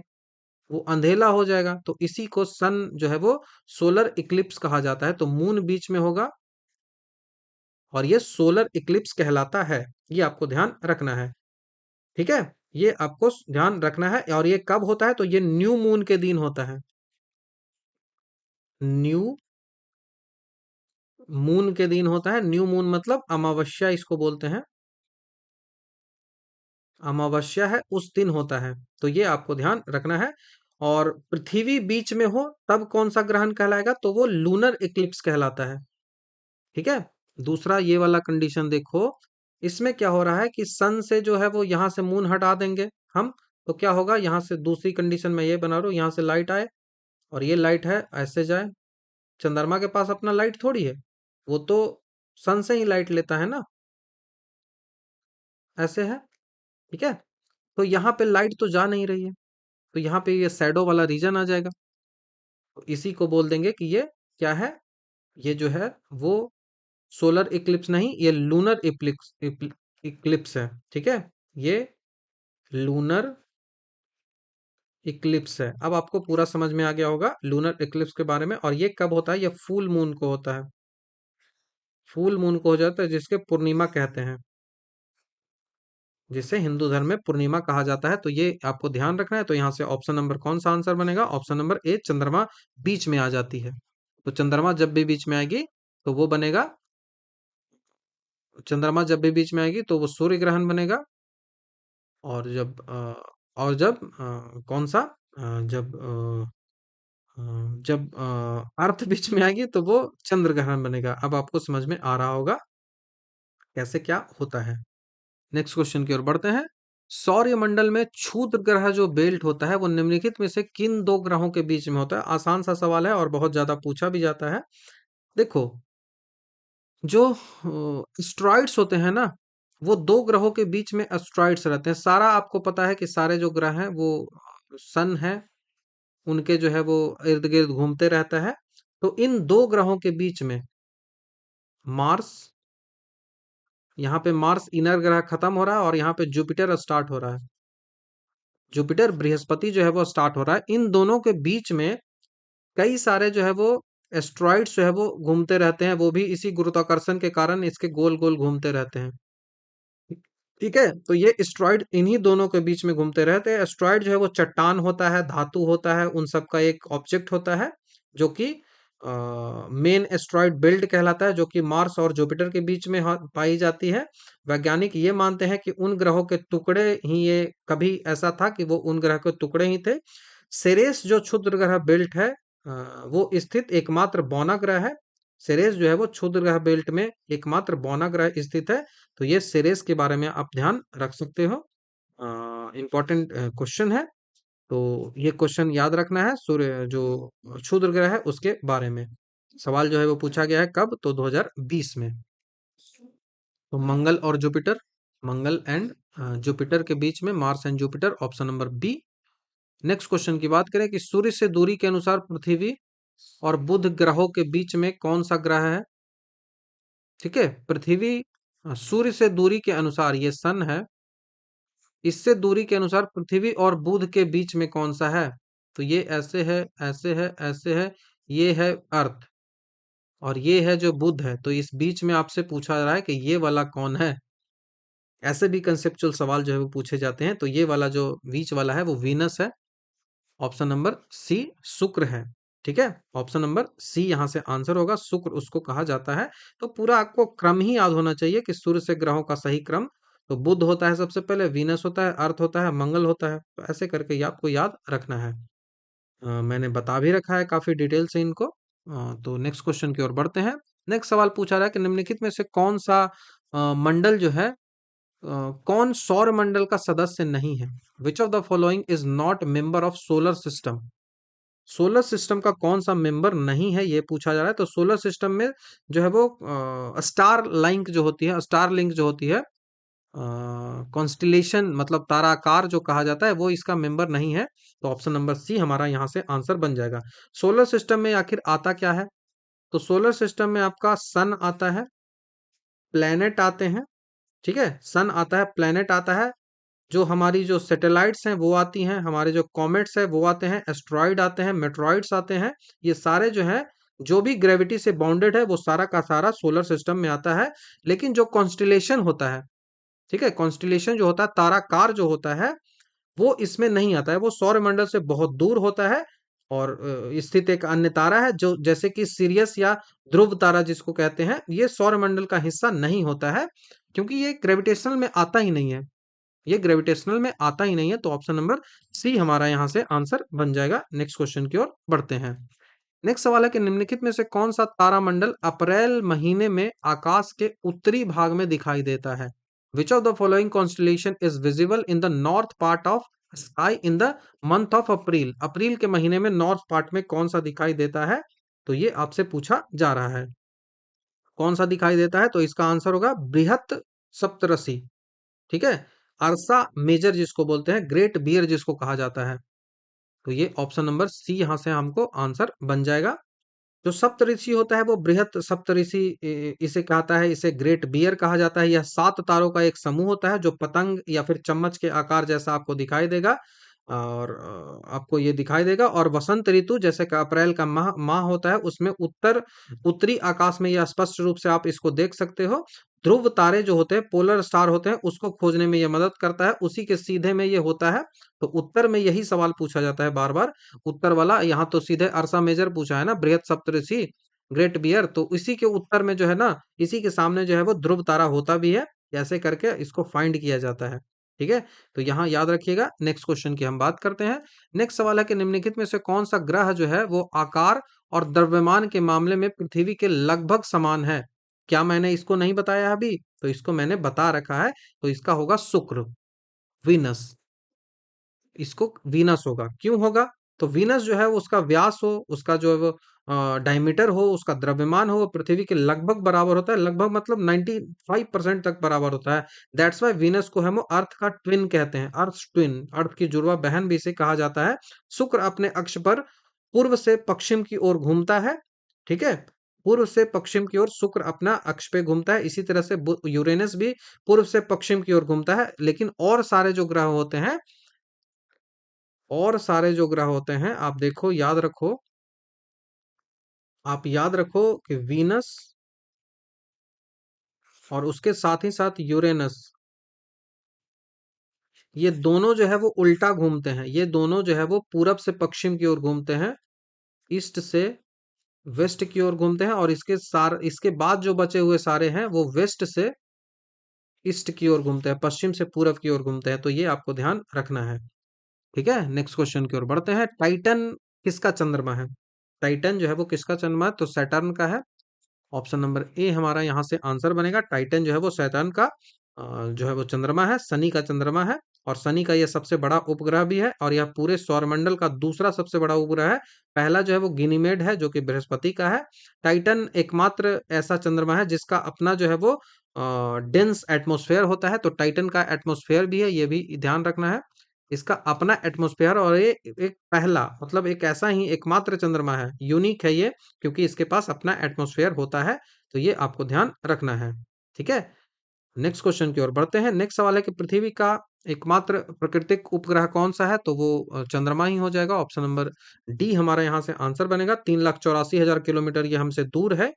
वो अंधेला हो जाएगा। तो इसी को सन जो है वो सोलर इक्लिप्स कहा जाता है। तो मून बीच में होगा और ये सोलर इक्लिप्स कहलाता है। ये आपको ध्यान रखना है, ठीक है। ये आपको ध्यान रखना है। और ये कब होता है, तो ये न्यू मून के दिन होता है। न्यू मून के दिन होता है। न्यू मून मतलब अमावस्या इसको बोलते हैं, अमावस्या है उस दिन होता है। तो ये आपको ध्यान रखना है। और पृथ्वी बीच में हो तब कौन सा ग्रहण कहलाएगा, तो वो लूनर इक्लिप्स कहलाता है, ठीक है। दूसरा ये वाला कंडीशन देखो, इसमें क्या हो रहा है कि सन से जो है वो यहाँ से मून हटा देंगे हम, तो क्या होगा, यहाँ से दूसरी कंडीशन में ये बना रहा हूँ, यहाँ से लाइट आए और ये लाइट है ऐसे जाए। चंद्रमा के पास अपना लाइट थोड़ी है, वो तो सन से ही लाइट लेता है ना, ऐसे है, ठीक है। तो यहाँ पे लाइट तो जा नहीं रही है, तो यहाँ पे ये शैडो वाला रीजन आ जाएगा। तो इसी को बोल देंगे कि ये क्या है, ये जो है वो सोलर इक्लिप्स नहीं, ये लूनर इक्लिप्स है, ठीक है। ये लूनर इक्लिप्स है। अब आपको पूरा समझ में आ गया होगा लूनर इक्लिप्स के बारे में। और ये कब होता है, ये फुल मून को होता है, फुल मून को हो जाता है, जिसके पूर्णिमा कहते हैं, जिसे हिंदू धर्म में पूर्णिमा कहा जाता है। तो ये आपको ध्यान रखना है। तो यहाँ से ऑप्शन नंबर कौन सा आंसर बनेगा, ऑप्शन नंबर ए, चंद्रमा बीच में आ जाती है। तो चंद्रमा जब भी बीच में आएगी तो वो बनेगा, चंद्रमा जब भी बीच में आएगी तो वो सूर्य ग्रहण बनेगा। और जब कौन सा, जब अ, जब अर्थ बीच में आएगी तो वो चंद्र ग्रहण बनेगा। अब आपको समझ में आ रहा होगा कैसे क्या होता है। नेक्स्ट क्वेश्चन की ओर बढ़ते हैं। सौर्य मंडल में क्षुद्र ग्रह जो बेल्ट होता है वो निम्नलिखित में से किन दो ग्रहों के बीच में होता है। आसान सा सवाल है और बहुत ज्यादा पूछा भी जाता है। देखो, जो एस्ट्रॉइड्स होते हैं ना, वो दो ग्रहों के बीच में एस्ट्रॉइड्स रहते हैं। सारा आपको पता है कि सारे जो ग्रह हैं वो सन है, उनके जो है वो इर्द गिर्द घूमते रहता है। तो इन दो ग्रहों के बीच में मार्स, यहाँ पे मार्स इनर ग्रह खत्म हो रहा है और यहाँ पे जुपिटर स्टार्ट हो रहा है। जुपिटर बृहस्पति जो है वो स्टार्ट हो रहा है। इन दोनों के बीच में कई सारे जो है वो एस्ट्रॉइड्स जो है वो घूमते रहते हैं, वो भी इसी गुरुत्वाकर्षण के कारण इसके गोल गोल घूमते रहते हैं, ठीक है। तो ये एस्ट्रॉइड इन्हीं दोनों के बीच में घूमते रहते हैं। एस्ट्रॉइड जो है वो चट्टान होता है, धातु होता है, उन सब का एक ऑब्जेक्ट होता है, जो कि मेन एस्ट्रॉइड बेल्ट कहलाता है, जो कि मार्स और जुपिटर के बीच में पाई जाती है। वैज्ञानिक ये मानते हैं कि उन ग्रहों के टुकड़े ही, ये कभी ऐसा था कि वो उन ग्रह के टुकड़े ही थे। सेरेस जो क्षुद्र ग्रह बेल्ट है, वो स्थित एकमात्र बौना ग्रह है। सेरेस जो है वो क्षुद्र ग्रह बेल्ट में एकमात्र बौना ग्रह स्थित है। तो ये सेरेस के बारे में आप ध्यान रख सकते हो, इंपॉर्टेंट क्वेश्चन है। तो ये क्वेश्चन याद रखना है, सूर्य जो क्षुद्र ग्रह है उसके बारे में। सवाल जो है वो पूछा गया है कब, तो 2020 में। तो मंगल और जुपिटर, मंगल एंड जुपिटर के बीच में Mars and Jupiter, option number B. Next question की बात करें कि सूर्य से दूरी के अनुसार पृथ्वी और बुध ग्रहों के बीच में कौन सा ग्रह है, ठीक है। पृथ्वी, सूर्य से दूरी के अनुसार ये सन है, इससे दूरी के अनुसार पृथ्वी और बुध के बीच में कौन सा है, तो ये ऐसे है, ऐसे है, ऐसे है, ये है अर्थ। और ये है जो बुध है, तो इस बीच में आपसे पूछा जा रहा है कि ये वाला कौन है। ऐसे भी कंसेप्चुअल सवाल जो है वो पूछे जाते हैं। तो ये वाला जो बीच वाला है वो वीनस है। ऑप्शन नंबर सी शुक्र है। ठीक है, ऑप्शन नंबर सी यहाँ से आंसर होगा, शुक्र उसको कहा जाता है। तो पूरा आपको क्रम ही याद होना चाहिए कि सूर्य से ग्रहों का सही क्रम। तो बुध होता है सबसे पहले, वीनस होता है, अर्थ होता है, मंगल होता है। तो ऐसे करके ये आपको याद रखना है। मैंने बता भी रखा है काफी डिटेल से इनको। तो नेक्स्ट क्वेश्चन की ओर बढ़ते हैं। नेक्स्ट सवाल पूछा रहा है कि निम्नलिखित में से कौन सा मंडल जो है, कौन सौर मंडल का सदस्य नहीं है। Which of the following is not member of solar system. Solar system का कौन सा मेंबर नहीं है ये पूछा जा रहा है। तो सोलर सिस्टम में जो है वो स्टार लिंक जो होती है, स्टार लिंक जो होती है, कॉन्स्टिलेशन मतलब ताराकार जो कहा जाता है, वो इसका मेंबर नहीं है। तो ऑप्शन नंबर सी हमारा यहाँ से आंसर बन जाएगा। सोलर सिस्टम में आखिर आता क्या है। तो सोलर सिस्टम में आपका सन आता है, प्लेनेट आते हैं। ठीक है, सन आता है, प्लेनेट आता है, जो हमारी जो सैटेलाइट्स हैं वो आती हैं, हमारे जो कॉमेट्स हैं वो आते हैं, एस्ट्रॉइड आते हैं, मेट्रॉइड्स आते हैं। ये सारे जो हैं, जो भी ग्रेविटी से बाउंडेड है वो सारा का सारा सोलर सिस्टम में आता है। लेकिन जो कॉन्स्टिलेशन होता है, ठीक है, कॉन्स्टिलेशन जो होता है, ताराकार जो होता है, वो इसमें नहीं आता है। वो सौरमंडल से बहुत दूर होता है और स्थित एक अन्य तारा है, जो जैसे कि सीरियस या ध्रुव तारा जिसको कहते हैं, ये सौरमंडल का हिस्सा नहीं होता है, क्योंकि ये ग्रेविटेशनल में आता ही नहीं है। ये ग्रेविटेशनल में आता ही नहीं है। तो ऑप्शन नंबर सी हमारा यहाँ से आंसर बन जाएगा। नेक्स्ट क्वेश्चन की ओर बढ़ते हैं। नेक्स्ट सवाल है कि निम्नलिखित में से कौन सा तारामंडल अप्रैल महीने में आकाश के उत्तरी भाग में दिखाई देता है। Which of the following constellation is visible in the north part of sky in the month of April. अप्रैल के महीने में नॉर्थ पार्ट में कौन सा दिखाई देता है। तो ये आपसे पूछा जा रहा है, कौन सा दिखाई देता है। तो इसका आंसर होगा बृहत सप्तऋषि। ठीक है, अर्सा मेजर जिसको बोलते हैं, ग्रेट बियर जिसको कहा जाता है। तो ये ऑप्शन नंबर सी यहाँ से हमको आंसर बन जाएगा। जो सप्तऋषि होता है वो बृहत सप्तऋषि इसे कहता है, इसे ग्रेट बियर कहा जाता है। यह 7 तारों का एक समूह होता है, जो पतंग या फिर चम्मच के आकार जैसा आपको दिखाई देगा। और आपको ये दिखाई देगा। और वसंत ऋतु जैसे कि अप्रैल का माह माह होता है, उसमें उत्तरी आकाश में यह स्पष्ट रूप से आप इसको देख सकते हो। ध्रुव तारे जो होते हैं, पोलर स्टार होते हैं, उसको खोजने में यह मदद करता है, उसी के सीधे में ये होता है। तो उत्तर में यही सवाल पूछा जाता है बार बार, उत्तर वाला। यहाँ तो सीधे अर्सा मेजर पूछा है ना, बृहत सप्तऋषि ग्रेट बियर, तो इसी के उत्तर में जो है ना, इसी के सामने जो है वो ध्रुव तारा होता भी है। ऐसे करके इसको फाइंड किया जाता है। ठीक है, तो यहाँ याद रखिएगा। नेक्स्ट क्वेश्चन की हम बात करते हैं। नेक्स्ट सवाल है कि निम्नलिखित में से कौन सा ग्रह जो है वो आकार और द्रव्यमान के मामले में पृथ्वी के लगभग समान है। क्या मैंने इसको नहीं बताया अभी। तो इसको मैंने बता रखा है। तो इसका होगा शुक्र, वीनस। इसको वीनस होगा। क्यों होगा। तो वीनस जो है वो उसका व्यास हो, उसका जो है वो डायमीटर हो, उसका द्रव्यमान हो, वो पृथ्वी के लगभग बराबर होता है। लगभग मतलब 95% तक बराबर होता है। दैट्स वाई वीनस को हम अर्थ का ट्विन कहते हैं, अर्थ ट्विन, अर्थ की जुड़वा बहन भी इसे कहा जाता है। शुक्र अपने अक्ष पर पूर्व से पश्चिम की ओर घूमता है। ठीक है, पूर्व से पश्चिम की ओर शुक्र अपना अक्ष पे घूमता है। इसी तरह से यूरेनस भी पूर्व से पश्चिम की ओर घूमता है। लेकिन और सारे जो ग्रह होते हैं, और सारे जो ग्रह होते हैं, आप देखो, याद रखो, आप याद रखो कि वीनस और उसके साथ ही साथ यूरेनस, ये दोनों जो है वो उल्टा घूमते हैं। ये दोनों जो है वो पूरब से पश्चिम की ओर घूमते हैं, ईस्ट से वेस्ट की ओर घूमते हैं। और इसके बाद जो बचे हुए सारे हैं वो वेस्ट से ईस्ट की ओर घूमते हैं, पश्चिम से पूरब की ओर घूमते हैं। तो ये आपको ध्यान रखना है। ठीक है, नेक्स्ट क्वेश्चन की ओर बढ़ते हैं। टाइटन किसका चंद्रमा है। टाइटन जो है वो किसका चंद्रमा है। तो सैटर्न का है। ऑप्शन नंबर ए हमारा यहाँ से आंसर बनेगा। टाइटन जो है वो सैटर्न का जो है वो चंद्रमा है, शनि का चंद्रमा है। और शनि का यह सबसे बड़ा उपग्रह भी है, और यह पूरे सौरमंडल का दूसरा सबसे बड़ा उपग्रह है। पहला जो है वो गिनीमेड है, जो कि बृहस्पति का है। टाइटन एकमात्र ऐसा चंद्रमा है जिसका अपना जो है वो डेंस एटमॉस्फेयर होता है। तो टाइटन का एटमॉस्फेयर भी है, ये भी ध्यान रखना है। इसका अपना एटमॉस्फेयर, और ये एक पहला मतलब एक ऐसा ही एकमात्र चंद्रमा है, यूनिक है ये, क्योंकि इसके पास अपना एटमॉस्फेयर होता है। तो ये आपको ध्यान रखना है। ठीक है, नेक्स्ट क्वेश्चन की ओर बढ़ते हैं। नेक्स्ट सवाल है कि पृथ्वी का एकमात्र प्राकृतिक उपग्रह कौन सा है? तो वो चंद्रमा ही हो जाएगा। ऑप्शन नंबर डी हमारा यहाँ से आंसर बनेगा। 3,84,000 किलोमीटर ये हमसे दूर है।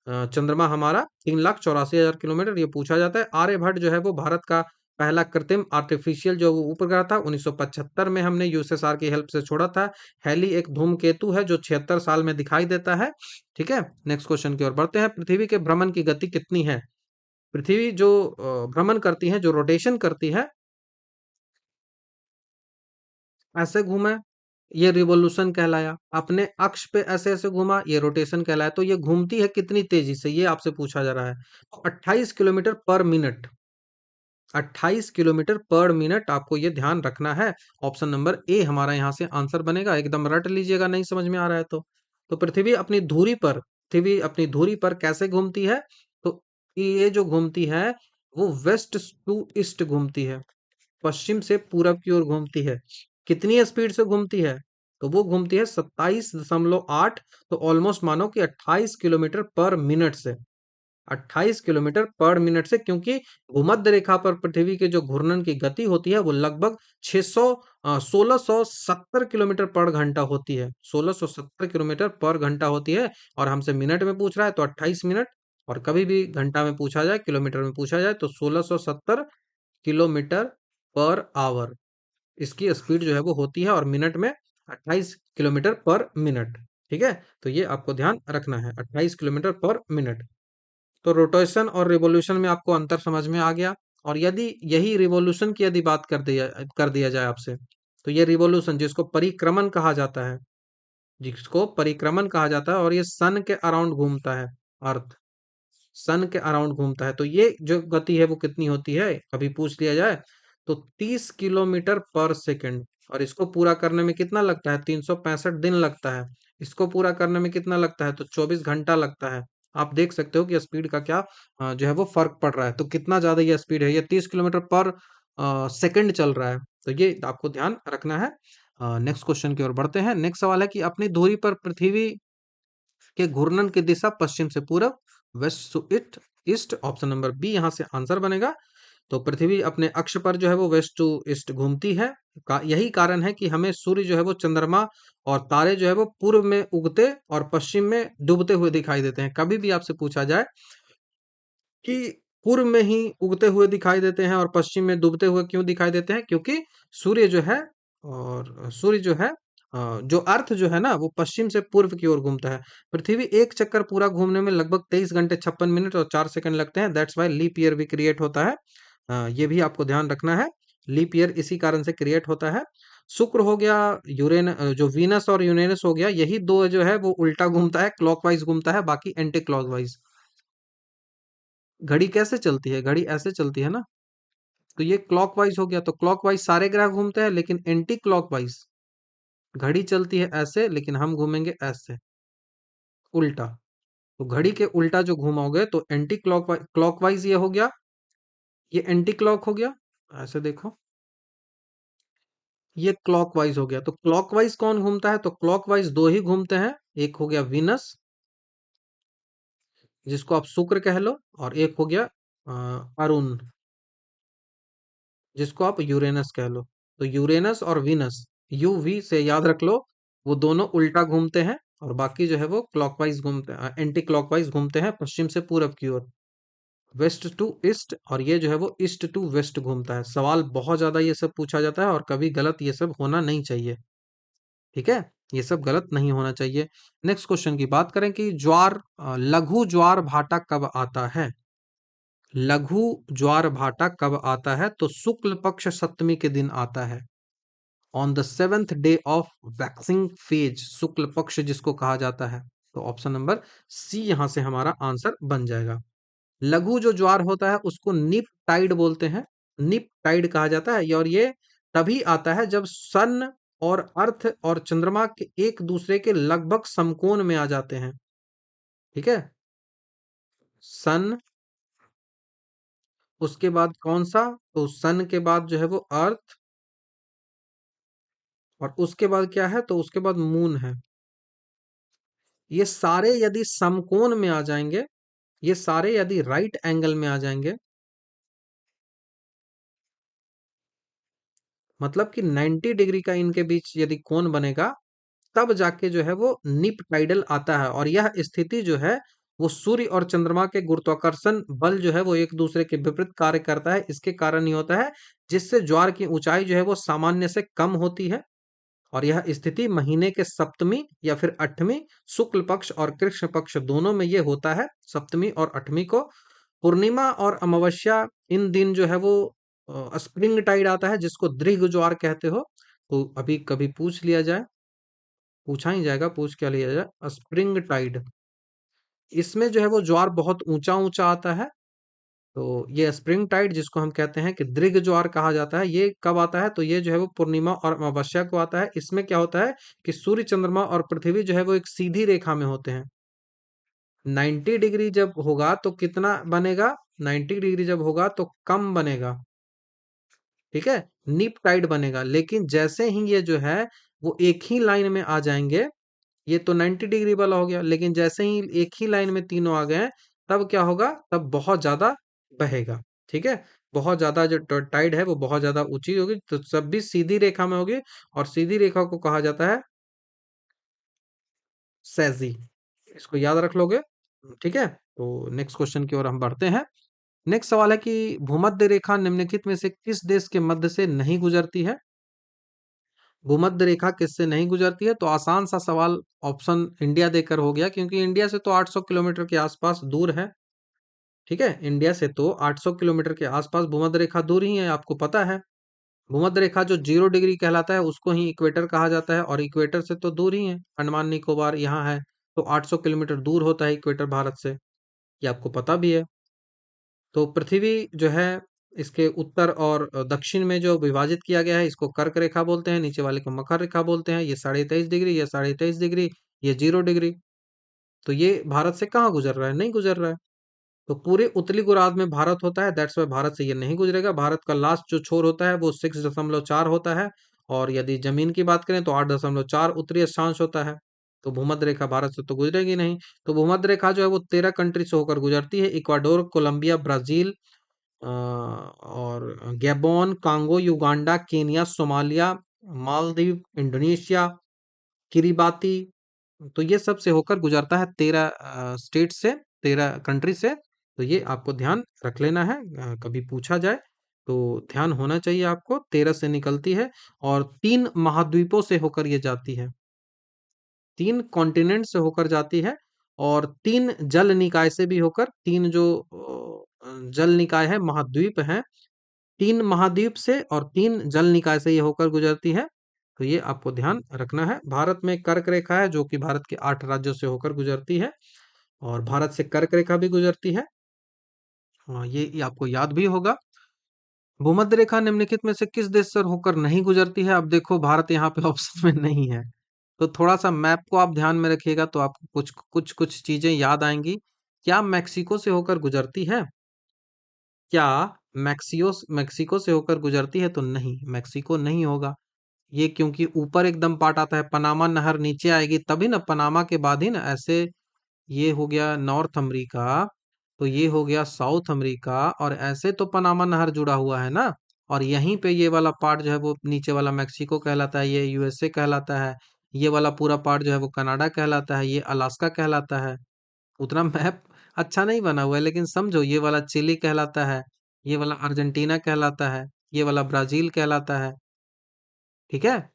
चंद्रमा हमारा 3,84,000 किलोमीटर ये पूछा जाता है। आर्यभट्ट जो है वो भारत का पहला कृत्रिम आर्टिफिशियल जो वो उपग्रह था, 1975 में हमने यूएसएसआर की हेल्प से छोड़ा था। हेली एक धूमकेतु है जो 76 साल में दिखाई देता है। ठीक है, नेक्स्ट क्वेश्चन की ओर बढ़ते हैं। पृथ्वी के भ्रमण की गति कितनी है? पृथ्वी जो भ्रमण करती है, जो रोटेशन करती है, ऐसे घूमे, ये रिवॉल्यूशन कहलाया। अपने अक्ष पे ऐसे ऐसे घुमा, ये रोटेशन कहलाया। तो ये घूमती है कितनी तेजी से, ये आपसे पूछा जा रहा है। तो 28 किलोमीटर पर मिनट, 28 किलोमीटर पर मिनट आपको ये ध्यान रखना है। ऑप्शन नंबर ए हमारा यहाँ से आंसर बनेगा। एकदम रट लीजिएगा, नहीं समझ में आ रहा है तो पृथ्वी अपनी धुरी पर कैसे घूमती है? तो ये जो घूमती है वो वेस्ट टू ईस्ट घूमती है, पश्चिम से पूरब की ओर घूमती है। कितनी स्पीड से घूमती है? तो वो घूमती है 27.8। तो ऑलमोस्ट मानो कि 28 किलोमीटर पर मिनट से, 28 किलोमीटर पर मिनट से, क्योंकि भूमध्य रेखा पर पृथ्वी के जो घूर्णन की गति होती है वो लगभग 1670 किलोमीटर पर घंटा होती है। 1670 किलोमीटर पर घंटा होती है। और हमसे मिनट में पूछ रहा है तो 28 मिनट, और कभी भी घंटा में पूछा जाए, किलोमीटर में पूछा जाए तो 1670 किलोमीटर पर आवर इसकी स्पीड जो है वो होती है, और मिनट में 28 किलोमीटर पर मिनट। ठीक है, तो ये आपको ध्यान रखना है, 28 किलोमीटर पर मिनट। तो रोटेशन और रिवॉल्यूशन में आपको अंतर समझ में आ गया। और यदि यही रिवॉल्यूशन की यदि बात कर दिया जाए आपसे, तो ये रिवॉल्यूशन जिसको परिक्रमण कहा जाता है, जिसको परिक्रमण कहा जाता है, और ये सन के अराउंड घूमता है, अर्थ सन के अराउंड घूमता है, तो ये जो गति है वो कितनी होती है, कभी पूछ लिया जाए तो 30 किलोमीटर पर सेकंड। और इसको पूरा करने में कितना लगता है? 365 दिन लगता है। इसको पूरा करने में कितना लगता है? तो 24 घंटा लगता है। आप देख सकते हो कि स्पीड का क्या जो है वो फर्क पड़ रहा है। तो कितना ज्यादा ये स्पीड है, ये 30 किलोमीटर पर सेकंड चल रहा है। तो ये आपको ध्यान रखना है। नेक्स्ट क्वेश्चन की ओर बढ़ते हैं। नेक्स्ट सवाल है कि अपनी धुरी पर पृथ्वी के घूर्णन की दिशा पश्चिम से पूरब, west to east east. Option number B यहाँ से आंसर बनेगा। तो पृथ्वी अपने अक्ष पर जो है वो वेस्ट टू ईस्ट घूमती है। यही कारण है कि हमें सूर्य जो है वो चंद्रमा और तारे जो है वो पूर्व में उगते और पश्चिम में डूबते हुए दिखाई देते हैं। कभी भी आपसे पूछा जाए कि पूर्व में ही उगते हुए दिखाई देते हैं और पश्चिम में डूबते हुए क्यों दिखाई देते हैं, क्योंकि सूर्य जो है सूर्य जो है जो अर्थ जो है ना वो पश्चिम से पूर्व की ओर घूमता है। पृथ्वी एक चक्कर पूरा घूमने में लगभग 23 घंटे 56 मिनट और 4 सेकंड लगते हैं। दैट्स वाई लीप ईयर भी क्रिएट होता है। ये भी आपको ध्यान रखना है। लीप ईयर इसी कारण से क्रिएट होता है। शुक्र हो गया, जो वीनस और यूरेनस हो गया, यही दो जो है वो उल्टा घूमता है, क्लॉकवाइज घूमता है, बाकी एंटी क्लॉकवाइज। घड़ी कैसे चलती है? घड़ी ऐसे चलती है ना। तो ये क्लॉकवाइज हो गया, तो क्लॉकवाइज सारे ग्रह घूमते हैं, लेकिन एंटी क्लॉकवाइज घड़ी चलती है ऐसे, लेकिन हम घूमेंगे ऐसे, उल्टा। तो घड़ी के उल्टा जो घुमाओगे तो एंटी क्लॉकवाइज, क्लॉकवाइज ये हो गया, ये एंटी क्लॉक हो गया। ऐसे देखो, ये क्लॉकवाइज हो गया। तो क्लॉकवाइज कौन घूमता है? तो क्लॉकवाइज दो ही घूमते हैं। एक हो गया वीनस, जिसको आप शुक्र कह लो, और एक हो गया अरुण, जिसको आप यूरेनस कह लो। तो यूरेनस और वीनस, यू वी से याद रख लो, वो दोनों उल्टा घूमते हैं, और बाकी जो है वो क्लॉकवाइज घूमते हैं, एंटी क्लॉकवाइज घूमते हैं, पश्चिम से पूरब की ओर, वेस्ट टू ईस्ट। और ये जो है वो ईस्ट टू वेस्ट घूमता है। सवाल बहुत ज्यादा ये सब पूछा जाता है, और कभी गलत ये सब होना नहीं चाहिए। ठीक है, ये सब गलत नहीं होना चाहिए। नेक्स्ट क्वेश्चन की बात करें कि लघु ज्वार भाटा कब आता है? लघु ज्वार भाटा कब आता है? तो शुक्ल पक्ष सप्तमी के दिन आता है, on the 7th day of waxing phase, शुक्ल पक्ष जिसको कहा जाता है। तो ऑप्शन नंबर सी यहां से हमारा आंसर बन जाएगा। लघु जो ज्वार होता है उसको निप टाइड बोलते हैं, निप टाइड कहा जाता है। और ये तभी आता है जब सन और अर्थ और चंद्रमा के एक दूसरे के लगभग समकोण में आ जाते हैं। ठीक है, सन, उसके बाद कौन सा? तो सन के बाद जो है वो अर्थ, और उसके बाद क्या है? तो उसके बाद मून है। ये सारे यदि समकोण में आ जाएंगे, ये सारे यदि राइट एंगल में आ जाएंगे, मतलब कि 90 डिग्री का इनके बीच यदि कोण बनेगा, तब जाके जो है वो नीप टाइडल आता है। और यह स्थिति जो है वो सूर्य और चंद्रमा के गुरुत्वाकर्षण बल जो है वो एक दूसरे के विपरीत कार्य करता है, इसके कारण ही होता है, जिससे ज्वार की ऊंचाई जो है वो सामान्य से कम होती है। और यह स्थिति महीने के सप्तमी या फिर अष्टमी, शुक्ल पक्ष और कृष्ण पक्ष दोनों में ये होता है। सप्तमी और अष्टमी को पूर्णिमा और अमावस्या इन दिन जो है वो स्प्रिंग टाइड आता है, जिसको दृघ ज्वार कहते हो। तो अभी कभी पूछ लिया जाए, पूछा ही जाएगा, पूछ क्या लिया जाए, स्प्रिंग टाइड, इसमें जो है वो ज्वार बहुत ऊंचा ऊंचा आता है। तो ये स्प्रिंग टाइड जिसको हम कहते हैं कि दृघ ज्वार कहा जाता है, ये कब आता है? तो ये जो है वो पूर्णिमा और अमावस्या को आता है। इसमें क्या होता है कि सूर्य, चंद्रमा और पृथ्वी जो है वो एक सीधी रेखा में होते हैं। 90 डिग्री जब होगा तो कितना बनेगा? 90 डिग्री जब होगा तो कम बनेगा, ठीक है, नीप टाइड बनेगा। लेकिन जैसे ही ये जो है वो एक ही लाइन में आ जाएंगे, ये तो 90 डिग्री वाला हो गया, लेकिन जैसे ही एक ही लाइन में तीनों आ गए हैं, तब क्या होगा? तब बहुत ज्यादा बहेगा, ठीक है। बहुत ज्यादा जो टाइड है वो बहुत ज्यादा ऊंची होगी, तो सब भी सीधी रेखा में होगी, और सीधी रेखा को कहा जाता है सैजी। इसको याद रख लोगे, ठीक है। तो नेक्स्ट क्वेश्चन की ओर हम बढ़ते हैं। नेक्स्ट सवाल है कि भूमध्य रेखा निम्नलिखित में से किस देश के मध्य से नहीं गुजरती है? भूमध्य रेखा किससे नहीं गुजरती है? तो आसान सा सवाल, ऑप्शन इंडिया देकर हो गया, क्योंकि इंडिया से तो 800 किलोमीटर के आसपास दूर है, ठीक है। इंडिया से तो 800 किलोमीटर के आसपास भूमध्य रेखा दूर ही है, आपको पता है। भूमध्य रेखा जो 0 डिग्री कहलाता है उसको ही इक्वेटर कहा जाता है, और इक्वेटर से तो दूर ही है, अंडमान निकोबार यहाँ है। तो 800 किलोमीटर दूर होता है इक्वेटर भारत से, ये आपको पता भी है। तो पृथ्वी जो है इसके उत्तर और दक्षिण में जो विभाजित किया गया है, इसको कर्क रेखा बोलते हैं, नीचे वाले को मकर रेखा बोलते हैं। ये 23.5 डिग्री, ये 23.5 डिग्री, ये 0 डिग्री। तो ये भारत से कहाँ गुजर रहा है? नहीं गुजर रहा है। तो पूरे उत्तरी गोलार्ध में भारत होता है, दैट्स वाई भारत से ये नहीं गुजरेगा। भारत का लास्ट जो छोर होता है वो 6.4 होता है, और यदि जमीन की बात करें तो 8.4 उत्तरी अक्षांश होता है। तो भूमध्य रेखा भारत से तो गुजरेगी नहीं। तो भूमध्य रेखा जो है वो 13 कंट्री से होकर गुजरती है, इक्वाडोर, कोलंबिया, ब्राजील, और Gabon, Congo, Uganda, Kenya, Somalia, Maldives, Indonesia, Kiribati. तो ये सब से होकर गुजरता है, 13 स्टेट से, 13 कंट्री से। तो ये आपको ध्यान रख लेना है, कभी पूछा जाए तो ध्यान होना चाहिए आपको। 13 से निकलती है, और 3 महाद्वीपों से होकर ये जाती है, 3 कॉन्टिनेंट से होकर जाती है, और 3 जल निकाय से भी होकर, 3 जो जल निकाय है, महाद्वीप हैं, 3 महाद्वीप से और 3 जल निकाय से ये होकर गुजरती है। तो ये आपको ध्यान रखना है। भारत में कर्क रेखा है जो कि भारत के 8 राज्यों से होकर गुजरती है, और भारत से कर्क रेखा भी गुजरती है। हाँ, ये आपको याद भी होगा। भूमध्य रेखा निम्नलिखित में से किस देश से होकर नहीं गुजरती है? अब देखो भारत यहाँ पे ऑप्शन में नहीं है, तो थोड़ा सा मैप को आप ध्यान में रखिएगा तो आपको कुछ कुछ कुछ चीजें याद आएंगी। क्या मैक्सिको से होकर गुजरती है? क्या मैक्सिको से होकर गुजरती है? तो नहीं, मैक्सिको नहीं होगा ये, क्योंकि ऊपर एकदम पार्ट आता है, पनामा नहर नीचे आएगी तभी ना, पनामा के बाद ही ना ऐसे। ये हो गया नॉर्थ अमेरिका, तो ये हो गया साउथ अमेरिका, और ऐसे तो पनामा नहर जुड़ा हुआ है ना। और यहीं पे ये वाला पार्ट जो है वो नीचे वाला मैक्सिको कहलाता है, ये यूएसए कहलाता है। ये वाला पूरा पार्ट जो है वो कनाडा कहलाता है, ये अलास्का कहलाता है। उतना मैप अच्छा नहीं बना हुआ है, लेकिन समझो, ये वाला चिली कहलाता है, ये वाला अर्जेंटीना कहलाता है, ये वाला ब्राजील कहलाता है, ठीक है।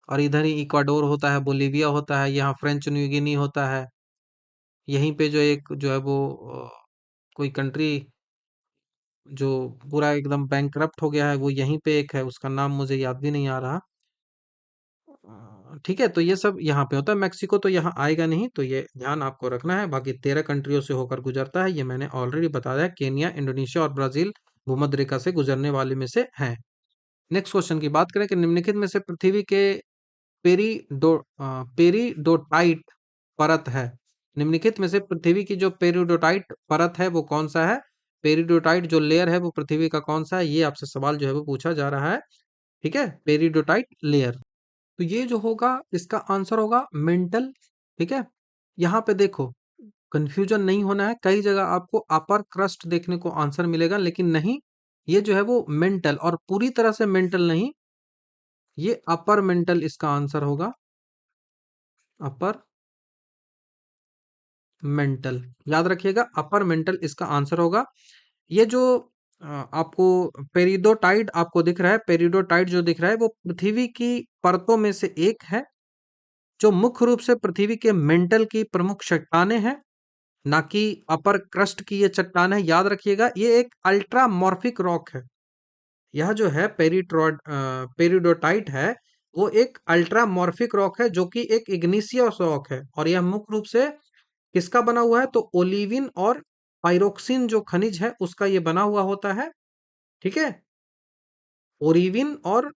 और इधर ही इक्वाडोर होता है, बोलीविया होता है, यहाँ फ्रेंच न्यूगिनी होता है। यहीं पे जो एक जो है वो कोई कंट्री जो पूरा एकदम बैंकरप्ट हो गया है, वो यहीं पे एक है, उसका नाम मुझे याद भी नहीं आ रहा। ठीक है, तो ये सब यहाँ पे होता है। मैक्सिको तो यहाँ आएगा नहीं, तो ये ध्यान आपको रखना है। बाकी 13 कंट्रियों से होकर गुजरता है, ये मैंने ऑलरेडी बताया। केनिया, इंडोनेशिया और ब्राजील भूमध्य रेखा से गुजरने वाले में से हैं। नेक्स्ट क्वेश्चन की बात करें कि निम्नलिखित में से पृथ्वी के पेरिडोटाइट परत है। निम्नलिखित में से पृथ्वी की जो पेरिडोटाइट परत है वो कौन सा है? पेरिडोटाइट जो लेयर है वो पृथ्वी का कौन सा है? ये आपसे सवाल जो है वो पूछा जा रहा है, ठीक है, पेरिडोटाइट लेयर। तो ये जो होगा इसका आंसर होगा मेंटल, ठीक है। यहाँ पे देखो, कंफ्यूजन नहीं होना है, कई जगह आपको अपर क्रस्ट देखने को आंसर मिलेगा, लेकिन नहीं, ये जो है वो मेंटल, और पूरी तरह से मेंटल नहीं, ये अपर मेंटल इसका आंसर होगा, अपर मेंटल। याद रखिएगा, अपर मेंटल इसका आंसर होगा। ये जो आपको पेरिडोटाइट आपको दिख रहा है, पेरिडोटाइट जो दिख रहा है वो पृथ्वी की परतों में से एक है, जो मुख्य रूप से पृथ्वी के मेंटल की प्रमुख चट्टानें हैं, ना कि अपर क्रस्ट की ये चट्टान है। याद रखिएगा, ये एक अल्ट्रामॉर्फिक रॉक है। यह जो है पेरिडोटाइट है, वो एक अल्ट्रामॉर्फिक रॉक है, जो कि एक इग्निशियस रॉक है, और यह मुख्य रूप से किसका बना हुआ है, तो ओलिविन और पाइरोक्सिन जो खनिज है उसका ये बना हुआ होता है। ठीक है, ओरिविन और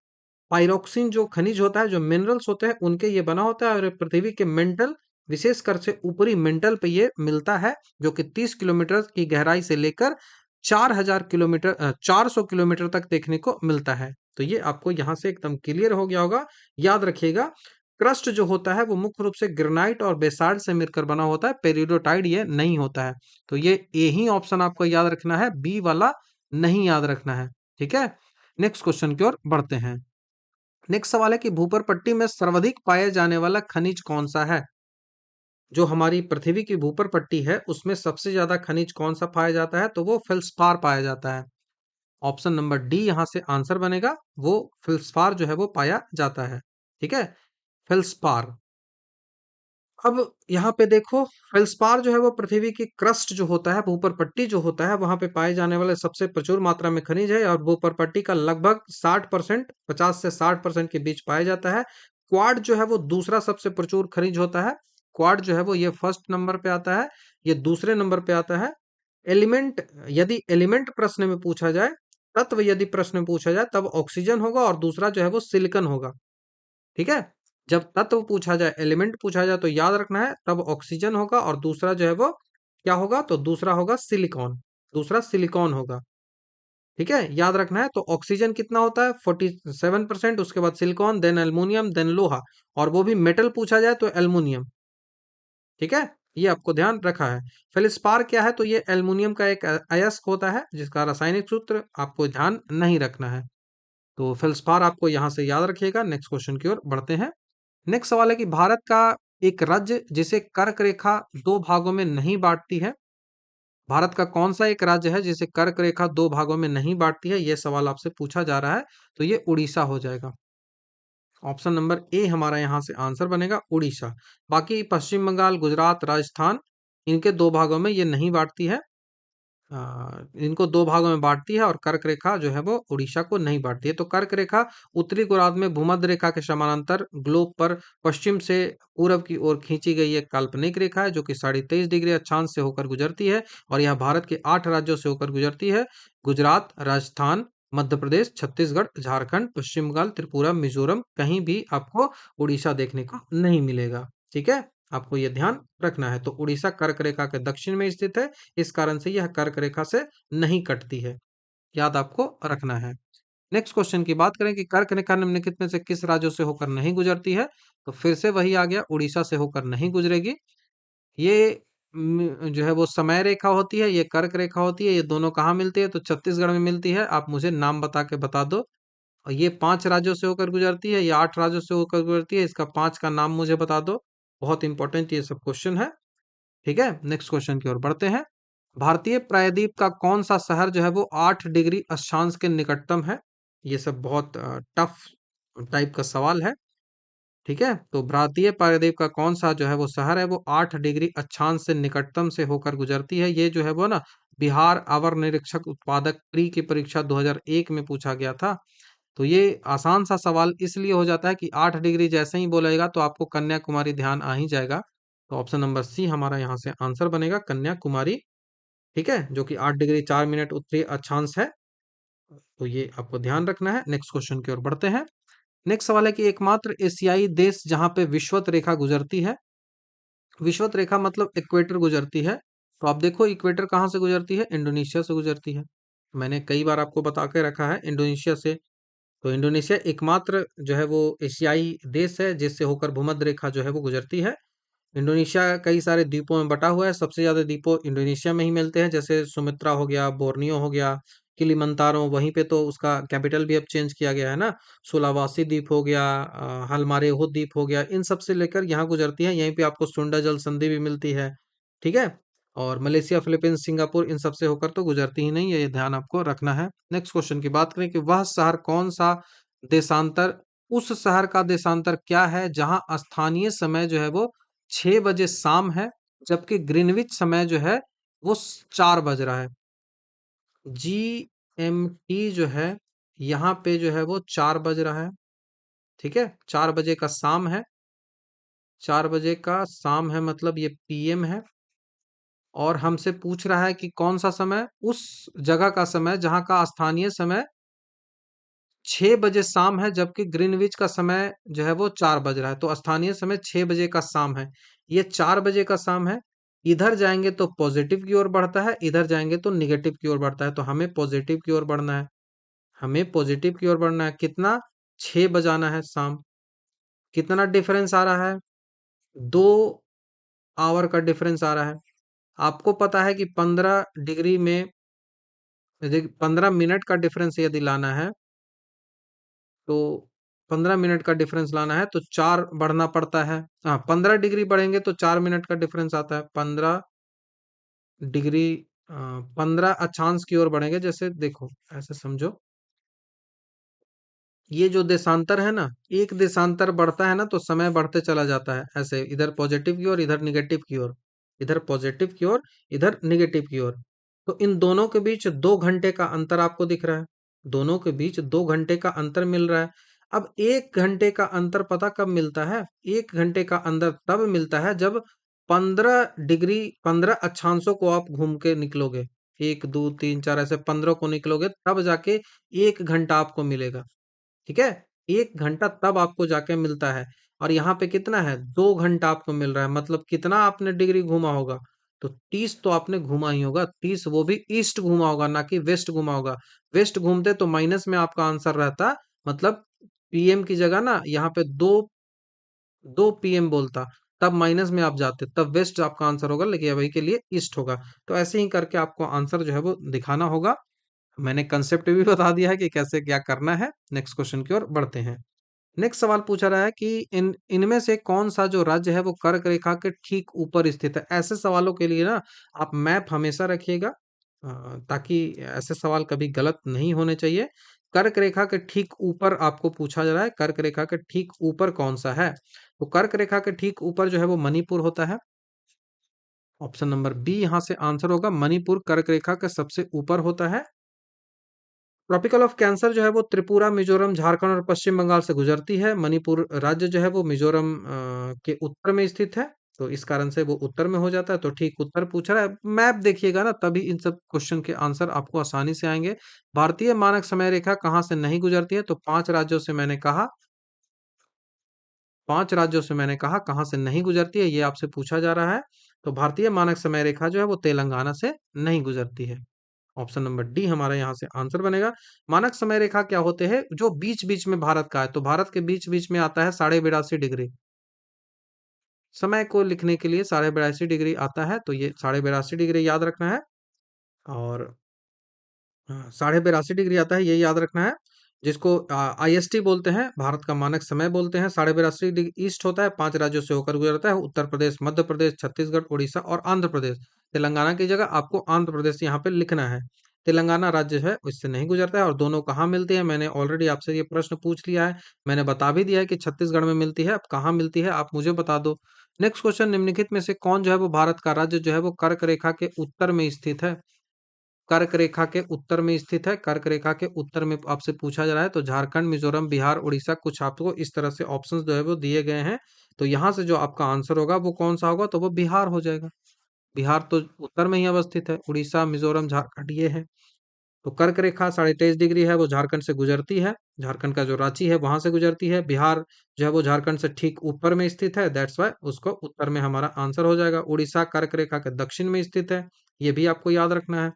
पाइरोक्सिन जो खनिज होता है, जो मिनरल्स होते हैं, उनके ये बना होता है, और ये पृथ्वी के मेंटल, विशेषकर से ऊपरी मेंटल पे ये मिलता है, जो कि 30 किलोमीटर की गहराई से लेकर 400 किलोमीटर तक देखने को मिलता है। तो ये आपको यहाँ से एकदम क्लियर हो गया होगा। याद रखिएगा, क्रस्ट जो होता है वो मुख्य रूप से ग्रेनाइट और बेसाल्ट से मिलकर बना होता है, पेरिडोटाइट ये नहीं होता है। तो ये ए ही ऑप्शन आपको याद रखना है, बी वाला नहीं याद रखना है। ठीक है, नेक्स्ट क्वेश्चन की ओर बढ़ते हैं। नेक्स्ट सवाल है कि भूपर पट्टी में सर्वाधिक पाया जाने वाला खनिज कौन सा है। जो हमारी पृथ्वी की भूपर पट्टी है उसमें सबसे ज्यादा खनिज कौन सा पाया जाता है, तो वो फेल्सपार पाया जाता है। ऑप्शन नंबर डी यहाँ से आंसर बनेगा, वो फेल्सपार जो है वो पाया जाता है। ठीक है, फेल्सपार। अब यहाँ पे देखो, फेल्सपार जो है वो पृथ्वी की क्रस्ट जो होता है, भूपर पट्टी जो होता है, वहां पे पाए जाने वाले सबसे प्रचुर मात्रा में खनिज है, और भूपर पट्टी का लगभग 60%, 50 से 60% के बीच पाया जाता है। क्वाड जो है वो दूसरा सबसे प्रचुर खनिज होता है। क्वाड जो है वो ये फर्स्ट नंबर पे आता है, ये दूसरे नंबर पे आता है। एलिमेंट, यदि एलिमेंट प्रश्न में पूछा जाए, तत्व यदि प्रश्न में पूछा जाए, तब ऑक्सीजन होगा, और दूसरा जो है वो सिलिकन होगा। ठीक है, जब तत्व पूछा जाए, एलिमेंट पूछा जाए, तो याद रखना है तब ऑक्सीजन होगा, और दूसरा जो है वो क्या होगा, तो दूसरा होगा सिलिकॉन, दूसरा सिलिकॉन होगा। ठीक है, याद रखना है। तो ऑक्सीजन कितना होता है, 47%, उसके बाद सिलिकॉन, देन एल्युमिनियम, देन लोहा, और वो भी मेटल पूछा जाए तो एल्युमिनियम। ठीक है, ये आपको ध्यान रखा है। फेलिस्पार क्या है, तो ये एल्युमिनियम का एक अयस्क होता है, जिसका रासायनिक सूत्र आपको ध्यान नहीं रखना है। तो फेल्सपार आपको यहाँ से याद रखिएगा। नेक्स्ट क्वेश्चन की ओर बढ़ते हैं। नेक्स्ट सवाल है कि भारत का एक राज्य जिसे कर्क रेखा दो भागों में नहीं बांटती है, भारत का कौन सा एक राज्य है जिसे कर्क रेखा दो भागों में नहीं बांटती है, यह सवाल आपसे पूछा जा रहा है। तो ये उड़ीसा हो जाएगा। ऑप्शन नंबर ए हमारा यहाँ से आंसर बनेगा, उड़ीसा। बाकी पश्चिम बंगाल, गुजरात, राजस्थान, इनके दो भागों में ये नहीं बांटती है। इनको दो भागों में बांटती है, और कर्क रेखा जो है वो उड़ीसा को नहीं बांटती है। तो कर्क रेखा उत्तरी गोलार्ध में भूमध्य रेखा के समानांतर ग्लोब पर पश्चिम से पूरब की ओर खींची गई एक काल्पनिक रेखा है, जो कि 23.5 डिग्री अक्षांश से होकर गुजरती है, और यह भारत के 8 राज्यों से होकर गुजरती है। गुजरात, राजस्थान, मध्य प्रदेश, छत्तीसगढ़, झारखंड, पश्चिम बंगाल, त्रिपुरा, मिजोरम, कहीं भी आपको उड़ीसा देखने को नहीं मिलेगा। ठीक है, आपको यह ध्यान रखना है। तो उड़ीसा कर्क रेखा के दक्षिण में स्थित है, इस कारण से यह कर्क रेखा से नहीं कटती है। याद आपको रखना है। नेक्स्ट क्वेश्चन की बात करें कि कर्क रेखा निम्नलिखित में से किस राज्यों से होकर नहीं गुजरती है, तो फिर से वही आ गया, उड़ीसा से होकर नहीं गुजरेगी। ये जो है वो समय रेखा होती है, ये कर्क रेखा होती है, ये दोनों कहाँ मिलती है, तो छत्तीसगढ़ में मिलती है। आप मुझे नाम बता के बता दो। और ये 5 राज्यों से होकर गुजरती है, ये 8 राज्यों से होकर गुजरती है, इसका 5 का नाम मुझे बता दो। बहुत इंपॉर्टेंट ये सब क्वेश्चन है। ठीक है, नेक्स्ट क्वेश्चन की ओर बढ़ते हैं। भारतीय प्रायद्वीप का कौन सा शहर जो है वो 8 डिग्री अक्षांश के निकटतम है। ये सब बहुत टफ टाइप का सवाल है। ठीक है, तो भारतीय प्रायद्वीप का कौन सा जो है वो शहर है, वो 8 डिग्री अक्षांश से निकटतम से होकर गुजरती है। ये जो है वो ना, बिहार अवर निरीक्षक उत्पादक प्री की परीक्षा 2001 में पूछा गया था। तो ये आसान सा सवाल इसलिए हो जाता है कि 8 डिग्री जैसे ही बोलेगा तो आपको कन्याकुमारी ध्यान आ ही जाएगा। तो ऑप्शन नंबर सी हमारा यहाँ से आंसर बनेगा, कन्याकुमारी। ठीक है, जो कि 8 डिग्री 4 मिनट उत्तरी अक्षांश है। तो ये आपको ध्यान रखना है। नेक्स्ट क्वेश्चन की ओर बढ़ते हैं। नेक्स्ट सवाल है कि एकमात्र एशियाई देश जहां पे विषुवत रेखा गुजरती है। विषुवत रेखा मतलब इक्वेटर गुजरती है। तो आप देखो, इक्वेटर कहाँ से गुजरती है, इंडोनेशिया से गुजरती है। मैंने कई बार आपको बता के रखा है, इंडोनेशिया से। तो इंडोनेशिया एकमात्र जो है वो एशियाई देश है जिससे होकर भूमध्य रेखा जो है वो गुजरती है। इंडोनेशिया कई सारे द्वीपों में बटा हुआ है, सबसे ज्यादा द्वीपों इंडोनेशिया में ही मिलते हैं, जैसे सुमित्रा हो गया, बोर्नियो हो गया, किलिमंतारो, वहीं पे तो उसका कैपिटल भी अब चेंज किया गया है ना। सुलावासी द्वीप हो गया, हलमारेहो द्वीप हो गया, इन सब से लेकर यहाँ गुजरती है। यहीं पे आपको सुंडा जल संधि भी मिलती है, ठीक है। और मलेशिया, फिलीपींस, सिंगापुर, इन सब से होकर तो गुजरती ही नहीं है, ये ध्यान आपको रखना है। नेक्स्ट क्वेश्चन की बात करें कि वह शहर कौन सा देशांतर, उस शहर का देशांतर क्या है जहां स्थानीय समय जो है वो 6 बजे शाम है, जबकि ग्रीनविच समय जो है वो 4 बज रहा है। GMT जो है यहाँ पे जो है वो 4 बज रहा है, ठीक है। 4 बजे का शाम है, 4 बजे का शाम है, मतलब ये PM है। और हमसे पूछ रहा है कि कौन सा समय, उस जगह का समय जहां का स्थानीय समय 6 बजे शाम है, जबकि ग्रीनविच का समय जो है वो 4 बज रहा है। तो स्थानीय समय 6 बजे का शाम है, ये 4 बजे का शाम है। इधर जाएंगे तो पॉजिटिव की ओर बढ़ता है, इधर जाएंगे तो निगेटिव की ओर बढ़ता है। तो हमें पॉजिटिव की ओर बढ़ना है, हमें पॉजिटिव की ओर बढ़ना है। कितना? 6 बजाना है शाम। कितना डिफरेंस आ रहा है? 2 आवर का डिफरेंस आ रहा है। आपको पता है कि 15 डिग्री में 15 मिनट का डिफरेंस यदि लाना है, तो 15 मिनट का डिफरेंस लाना है तो 4 बढ़ना पड़ता है। हाँ, 15 डिग्री बढ़ेंगे तो 4 मिनट का डिफरेंस आता है। 15 डिग्री, 15 अक्षांश की ओर बढ़ेंगे। जैसे देखो, ऐसे समझो, ये जो देशांतर है ना, एक देशांतर बढ़ता है ना तो समय बढ़ते चला जाता है, ऐसे इधर पॉजिटिव की ओर, इधर निगेटिव की ओर, इधर पॉजिटिव की ओर, इधर निगेटिव की ओर। तो इन दोनों के बीच 2 घंटे का अंतर आपको दिख रहा है, दोनों के बीच 2 घंटे का अंतर मिल रहा है। अब 1 घंटे का अंतर पता कब मिलता है? 1 घंटे का अंतर तब मिलता है जब 15 डिग्री, 15 अक्षांशों को आप घूम के निकलोगे, 1 2 3 4 ऐसे 15 को निकलोगे, तब जाके 1 घंटा आपको मिलेगा, ठीक है। 1 घंटा तब आपको जाके मिलता है। और यहाँ पे कितना है? 2 घंटा आपको मिल रहा है, मतलब कितना आपने डिग्री घूमा होगा? तो 30 तो आपने घूमा ही होगा, 30, वो भी ईस्ट घूमा होगा, ना कि वेस्ट घूमा होगा। वेस्ट घूमते तो माइनस में आपका आंसर रहता, मतलब PM की जगह ना यहाँ पे 2 PM बोलता, तब माइनस में आप जाते, तब वेस्ट आपका आंसर होगा, लेकिन वही के लिए ईस्ट होगा। तो ऐसे ही करके आपको आंसर जो है वो दिखाना होगा। मैंने कंसेप्ट भी बता दिया है कि कैसे क्या करना है। नेक्स्ट क्वेश्चन की ओर बढ़ते हैं। नेक्स्ट सवाल पूछा रहा है कि इन इनमें से कौन सा जो राज्य है वो कर्क रेखा के ठीक ऊपर स्थित है। ऐसे सवालों के लिए ना आप मैप हमेशा रखिएगा, ताकि ऐसे सवाल कभी गलत नहीं होने चाहिए। कर्क रेखा के ठीक ऊपर आपको पूछा जा रहा है, कर्क रेखा के ठीक ऊपर कौन सा है? तो कर्क रेखा के ठीक ऊपर जो है वो मणिपुर होता है। ऑप्शन नंबर बी यहाँ से आंसर होगा, मणिपुर कर्क रेखा के सबसे ऊपर होता है। ट्रॉपिकल ऑफ कैंसर जो है वो त्रिपुरा, मिजोरम, झारखंड और पश्चिम बंगाल से गुजरती है। मणिपुर राज्य जो है वो मिजोरम के उत्तर में स्थित है, तो इस कारण से वो उत्तर में हो जाता है। तो ठीक उत्तर पूछ रहा है, मैप देखिएगा ना, तभी इन सब क्वेश्चन के आंसर आपको आसानी से आएंगे। भारतीय मानक समय रेखा कहाँ से नहीं गुजरती है? तो 5 राज्यों से मैंने कहा, 5 राज्यों से मैंने कहा कहाँ से नहीं गुजरती है, ये आपसे पूछा जा रहा है। तो भारतीय मानक समय रेखा जो है वो तेलंगाना से नहीं गुजरती है। ऑप्शन नंबर डी हमारा यहाँ से आंसर बनेगा। मानक समय रेखा क्या होते हैं? जो बीच बीच में भारत का है, तो भारत के बीच बीच में आता है 82.5 डिग्री। समय को लिखने के लिए 82.5 डिग्री आता है, तो ये 82.5 डिग्री याद रखना है। और हाँ, 82.5 डिग्री आता है, ये याद रखना है। जिसको IST बोलते हैं, भारत का मानक समय बोलते हैं। 82.5 डिग्री ईस्ट होता है, 5 राज्यों से होकर गुजरता है, उत्तर प्रदेश, मध्य प्रदेश, छत्तीसगढ़, उड़ीसा और आंध्र प्रदेश। तेलंगाना की जगह आपको आंध्र प्रदेश यहाँ पे लिखना है। तेलंगाना राज्य है इससे नहीं गुजरता है। और दोनों कहाँ मिलती है? मैंने ऑलरेडी आपसे ये प्रश्न पूछ लिया है, मैंने बता भी दिया है कि छत्तीसगढ़ में मिलती है। अब कहाँ मिलती है आप मुझे बता दो। नेक्स्ट क्वेश्चन, निम्नलिखित में से कौन जो है वो भारत का राज्य जो है वो कर्क रेखा के उत्तर में स्थित है? कर्क रेखा के उत्तर में स्थित है, कर्क रेखा के उत्तर में आपसे पूछा जा रहा है। तो झारखंड, मिजोरम, बिहार, उड़ीसा, कुछ आपको इस तरह से ऑप्शंस जो है वो दिए गए हैं। तो यहाँ से जो आपका आंसर होगा वो कौन सा होगा? तो वो बिहार हो जाएगा। बिहार तो उत्तर में ही अवस्थित है, उड़ीसा, मिजोरम, झारखंड ये है। तो कर्क रेखा 23.5 डिग्री है, वो झारखंड से गुजरती है, झारखंड का जो रांची है वहां से गुजरती है। बिहार जो है वो झारखंड से ठीक ऊपर में स्थित है, दैट्स वाई उसको उत्तर में हमारा आंसर हो जाएगा। उड़ीसा कर्क रेखा के दक्षिण में स्थित है, ये भी आपको याद रखना है।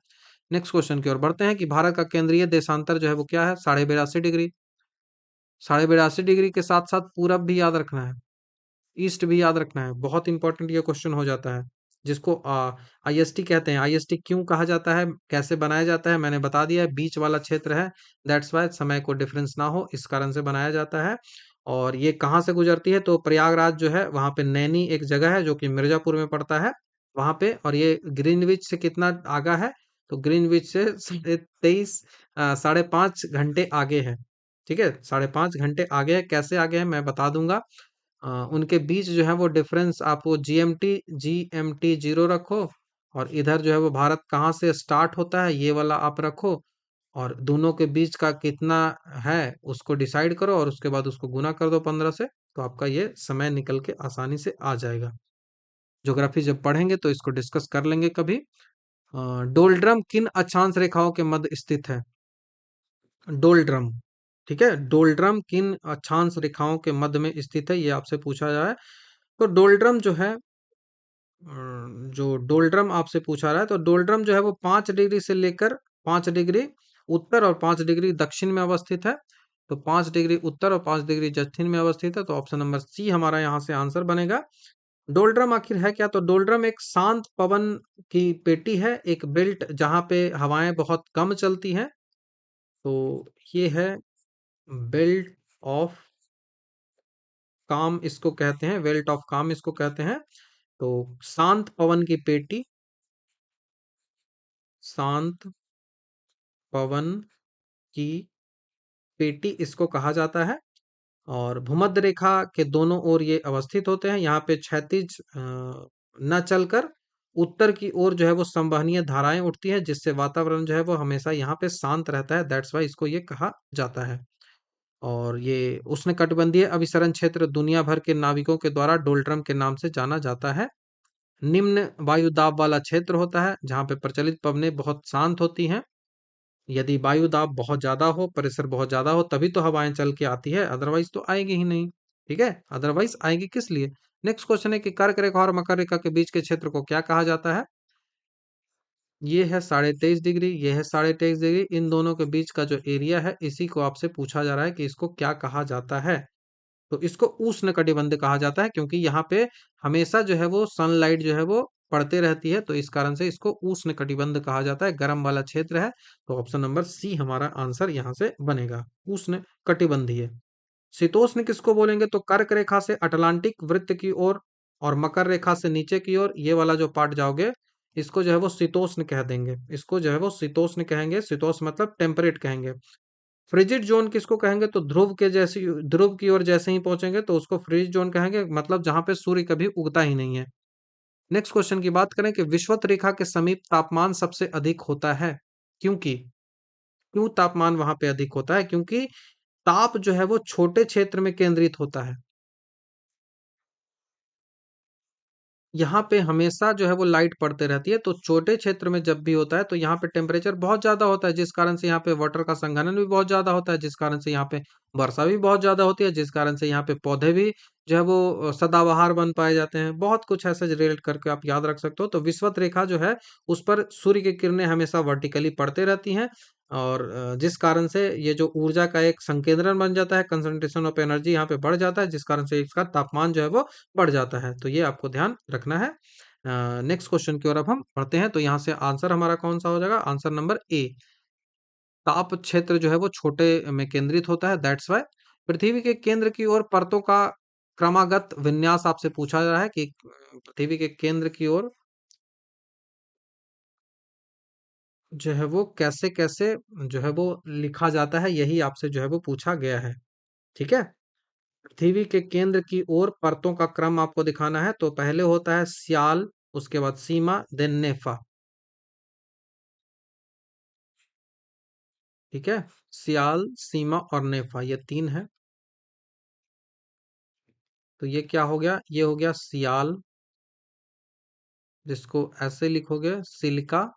नेक्स्ट क्वेश्चन की ओर बढ़ते हैं कि भारत का केंद्रीय देशांतर जो है वो क्या है? 82.5 डिग्री। 82.5 डिग्री के साथ साथ पूरब भी याद रखना है, ईस्ट भी याद रखना है, बहुत इंपॉर्टेंट ये क्वेश्चन हो जाता है। जिसको आईएसटी कहते हैं। आईएसटी क्यों कहा जाता है, कैसे बनाया जाता है, मैंने बता दिया है। बीच वाला क्षेत्र है, दैट्स वाई समय को डिफरेंस ना हो इस कारण से बनाया जाता है। और ये कहाँ से गुजरती है, तो प्रयागराज जो है वहां पे नैनी एक जगह है जो कि मिर्जापुर में पड़ता है वहां पे। और ये ग्रीनविच से कितना आगा है, तो ग्रीनविच से 5.5 घंटे आगे है। ठीक है, 5.5 घंटे आगे है। कैसे आगे है मैं बता दूंगा। उनके बीच जो है वो डिफरेंस आप वो जीएमटी 0 रखो। और इधर जो है वो भारत कहाँ से स्टार्ट होता है ये वाला आप रखो। और दोनों के बीच का कितना है उसको डिसाइड करो और उसके बाद उसको गुना कर दो 15 से, तो आपका ये समय निकल के आसानी से आ जाएगा। ज्योग्राफी जब पढ़ेंगे तो इसको डिस्कस कर लेंगे कभी। डोलड्रम किन अक्षांश रेखाओं के मध्य स्थित है। डोलड्रम, ठीक है, डोलड्रम किन अक्षांश रेखाओं के मध्य में स्थित है ये आपसे पूछा जाए। तो डोलड्रम जो है, जो डोलड्रम आपसे पूछा रहा है, तो डोलड्रम जो है वो 5 डिग्री से लेकर 5 डिग्री उत्तर और 5 डिग्री दक्षिण में अवस्थित है। तो 5 डिग्री उत्तर और 5 डिग्री दक्षिण में अवस्थित है, तो ऑप्शन नंबर सी हमारा यहाँ से आंसर बनेगा। डोलड्रम आखिर है क्या, तो डोलड्रम एक शांत पवन की पेटी है, एक बेल्ट जहाँ पे हवाएं बहुत कम चलती हैं। तो ये है बेल्ट ऑफ काम इसको कहते हैं, बेल्ट ऑफ काम इसको कहते हैं। तो शांत पवन की पेटी, शांत पवन की पेटी इसको कहा जाता है। और भूमध्य रेखा के दोनों ओर ये अवस्थित होते हैं। यहाँ पे क्षैतिज न चलकर उत्तर की ओर जो है वो संवहनीय धाराएं उठती है, जिससे वातावरण जो है वो हमेशा यहाँ पे शांत रहता है, दैट्स वाई इसको ये कहा जाता है। और ये उष्णकटिबंधीय अभिसरण क्षेत्र दुनिया भर के नाविकों के द्वारा डोलड्रम के नाम से जाना जाता है। निम्न वायु दाब वाला क्षेत्र होता है जहाँ पे प्रचलित पवनें बहुत शांत होती हैं। यदि वायु दाब बहुत ज्यादा हो, प्रेशर बहुत ज्यादा हो, तभी तो हवाएं चल के आती है, अदरवाइज तो आएगी ही नहीं। ठीक है, अदरवाइज आएगी किस लिए। नेक्स्ट क्वेश्चन है कि कर्क रेखा और मकर रेखा के बीच के क्षेत्र को क्या कहा जाता है। ये है 23.5 डिग्री, ये है 23.5 डिग्री। इन दोनों के बीच का जो एरिया है इसी को आपसे पूछा जा रहा है कि इसको क्या कहा जाता है। तो इसको उष्ण कटिबंध कहा जाता है, क्योंकि यहाँ पे हमेशा जो है वो सनलाइट जो है वो पड़ते रहती है, तो इस कारण से इसको उष्ण कटिबंध कहा जाता है, गर्म वाला क्षेत्र है। तो ऑप्शन नंबर सी हमारा आंसर यहाँ से बनेगा, उष्ण कटिबंधीय। शीतोष्ण किसको बोलेंगे, तो कर्क रेखा से अटलांटिक वृत्त की ओर और मकर रेखा से नीचे की ओर ये वाला जो पार्ट जाओगे, इसको जो है वो शीतोष्ण कह देंगे, इसको जो है वो शीतोष्ण कहेंगे। शीतोष्ण मतलब टेम्परेट कहेंगे। फ्रिजिड जोन किसको कहेंगे, तो ध्रुव के जैसी ध्रुव की ओर जैसे ही पहुंचेंगे तो उसको फ्रिज जोन कहेंगे, मतलब जहां पे सूर्य कभी उगता ही नहीं है। नेक्स्ट क्वेश्चन की बात करें कि विषुवत रेखा के समीप तापमान सबसे अधिक होता है, क्योंकि क्यों तापमान वहां पे अधिक होता है, क्योंकि ताप जो है वो छोटे क्षेत्र में केंद्रित होता है। यहाँ पे हमेशा जो है वो लाइट पड़ते रहती है, तो छोटे क्षेत्र में जब भी होता है तो यहाँ पे टेम्परेचर बहुत ज्यादा होता है, जिस कारण से यहाँ पे वाटर का संघनन भी बहुत ज्यादा होता है, जिस कारण से यहाँ पे वर्षा भी बहुत ज्यादा होती है, जिस कारण से यहाँ पे पौधे भी जो है वो सदाबहार बन पाए जाते हैं। बहुत कुछ ऐसे रिलेट करके आप याद रख सकते हो। तो विषुवत रेखा जो है उस पर सूर्य की किरणें हमेशा वर्टिकली पड़ते रहती हैं। और जिस कारण से ये जो ऊर्जा का एक संकेंद्रण बन जाता है, कंसंट्रेशन ऑफ एनर्जी यहाँ पे बढ़ जाता है, जिस कारण से इसका तापमान जो है वो बढ़ जाता है। तो ये आपको ध्यान रखना है। नेक्स्ट क्वेश्चन की ओर अब हम बढ़ते हैं। तो यहाँ से आंसर हमारा कौन सा हो जाएगा, आंसर नंबर ए। ताप क्षेत्र जो है वो छोटे में केंद्रित होता है, दैट्स वाई। पृथ्वी के केंद्र की ओर परतों का क्रमागत विन्यास आपसे पूछा जा रहा है कि पृथ्वी के केंद्र की ओर जो है वो कैसे कैसे जो है वो लिखा जाता है, यही आपसे जो है वो पूछा गया है। ठीक है, पृथ्वी के केंद्र की ओर परतों का क्रम आपको दिखाना है। तो पहले होता है स्याल, उसके बाद सीमा, देन नेफा। ठीक है, सियाल, सीमा और नेफा, ये तीन है। तो ये क्या हो गया, ये हो गया सियाल, जिसको ऐसे लिखोगे सिलिका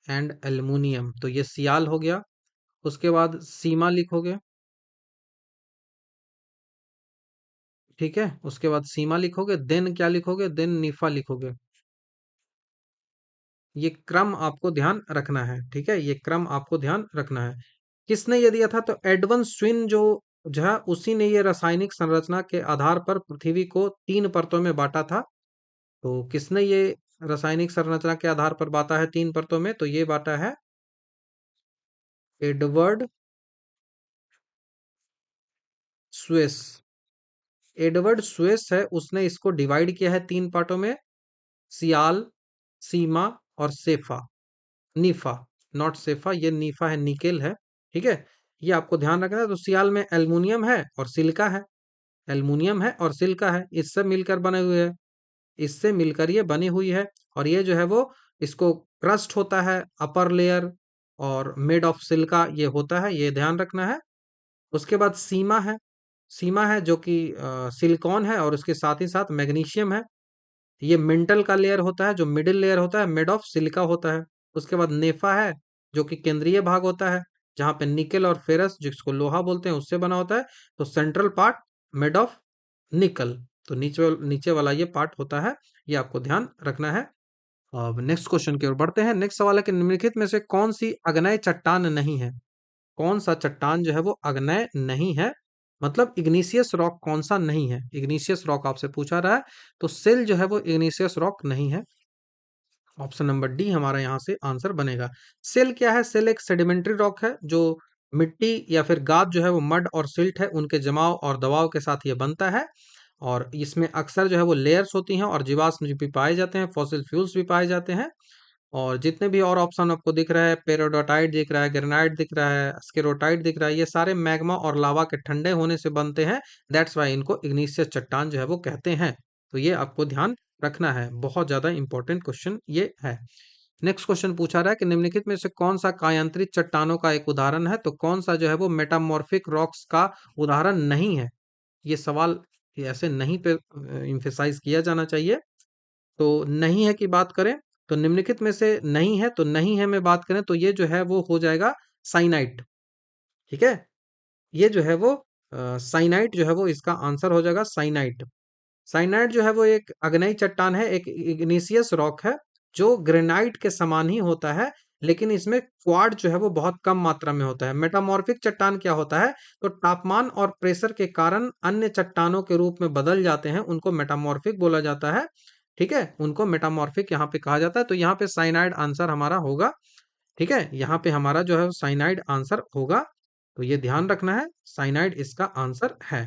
एंड एल्युमिनियम, तो ये सियाल हो गया। उसके बाद सीमा लिखोगे, ठीक है, उसके बाद सीमा लिखोगे, देन क्या लिखोगे, देन निफा लिखोगे। ये क्रम आपको ध्यान रखना है, ठीक है, ये क्रम आपको ध्यान रखना है। किसने ये दिया था, तो एडवन स्विन जो है उसी ने ये रासायनिक संरचना के आधार पर पृथ्वी को 3 परतों में बांटा था। तो किसने ये रासायनिक संरचना के आधार पर बांटा है 3 परतों में? तो ये बांटा है एडवर्ड स्विस। एडवर्ड स्विस है, उसने इसको डिवाइड किया है 3 पार्टों में, सियाल, सीमा और सेफा। नीफा, नॉट सेफा, ये नीफा है, निकेल है। ठीक है, ये आपको ध्यान रखना है। तो सियाल में एल्युमिनियम है और सिलिका है, एल्युमिनियम है और सिलिका है, इससे मिलकर बने हुए है, इससे मिलकर ये बनी हुई है। और ये जो है वो, इसको क्रस्ट होता है अपर लेयर, और मेड ऑफ सिलिका ये होता है, ये ध्यान रखना है। उसके बाद सीमा है, सीमा है जो कि सिलिकॉन है और उसके साथ ही साथ मैग्नीशियम है। ये मेंटल का लेयर होता है, जो मिडिल लेयर होता है मेड ऑफ सिलिका होता है। उसके बाद नेफा है, जो कि केंद्रीय भाग होता है, जहां पे निकेल और फेरस जिसको लोहा बोलते हैं उससे बना होता है। तो सेंट्रल पार्ट मेड ऑफ निकल। तो नीचे नीचे वाला ये पार्ट होता है, ये आपको ध्यान रखना है। अब नेक्स्ट क्वेश्चन की ओर बढ़ते हैं। नेक्स्ट सवाल है कि निम्नलिखित में से कौन सी आग्नेय चट्टान नहीं है? कौन सा चट्टान जो है वो आग्नेय नहीं है, मतलब इग्निशियस रॉक कौन सा नहीं है? इग्निशियस रॉक आपसे पूछा रहा है, तो सेल जो है वो इग्निशियस रॉक नहीं है। ऑप्शन नंबर डी हमारा यहाँ से आंसर बनेगा। सेल क्या है? सेल एक सेडिमेंट्री रॉक है, जो मिट्टी या फिर गाद जो है वो मड और सिल्ट है, उनके जमाव और दबाव के साथ ये बनता है। और इसमें अक्सर जो है वो लेयर्स होती हैं और जीवाश्म भी पाए जाते हैं, फॉसिल फ्यूल्स भी पाए जाते हैं। और जितने भी और ऑप्शन आपको दिख रहा है, पेरोडोटाइट दिख रहा है, ग्रेनाइट दिख रहा है, स्केरोटाइट दिख रहा है, ये सारे मैग्मा और लावा के ठंडे होने से बनते हैं। दैट्स वाई इनको इग्निशियस चट्टान जो है वो कहते हैं। तो ये आपको ध्यान रखना है, बहुत ज्यादा इंपॉर्टेंट क्वेश्चन ये है। नेक्स्ट क्वेश्चन पूछा रहा है कि निम्नलिखित में से कौन सा कायांतरित चट्टानों का एक उदाहरण है? तो कौन सा जो है वो मेटामॉर्फिक रॉक्स का उदाहरण नहीं है? ये सवाल ऐसे नहीं पे इम्फेसाइज किया जाना चाहिए। तो नहीं है की बात करें, तो निम्नलिखित में से नहीं है, तो नहीं है में बात करें तो ये जो है वो हो जाएगा साइनाइट। ठीक है, ये जो है वो साइनाइट जो है वो इसका आंसर हो जाएगा, साइनाइट। साइनाइट जो है वो एक अग्नेय चट्टान है, एक इग्निशियस रॉक है, जो ग्रेनाइट के समान ही होता है, लेकिन इसमें क्वार्ट जो है वो बहुत कम मात्रा में होता है। मेटामॉर्फिक चट्टान क्या होता है? तो तापमान और प्रेशर के कारण अन्य चट्टानों के रूप में बदल जाते हैं, उनको मेटामॉर्फिक बोला जाता है। ठीक है, उनको मेटामॉर्फिक यहाँ पे कहा जाता है। तो यहाँ पे साइनाइड आंसर हमारा होगा। ठीक है, यहाँ पे हमारा जो है साइनाइड आंसर होगा। तो ये ध्यान रखना है, साइनाइड इसका आंसर है।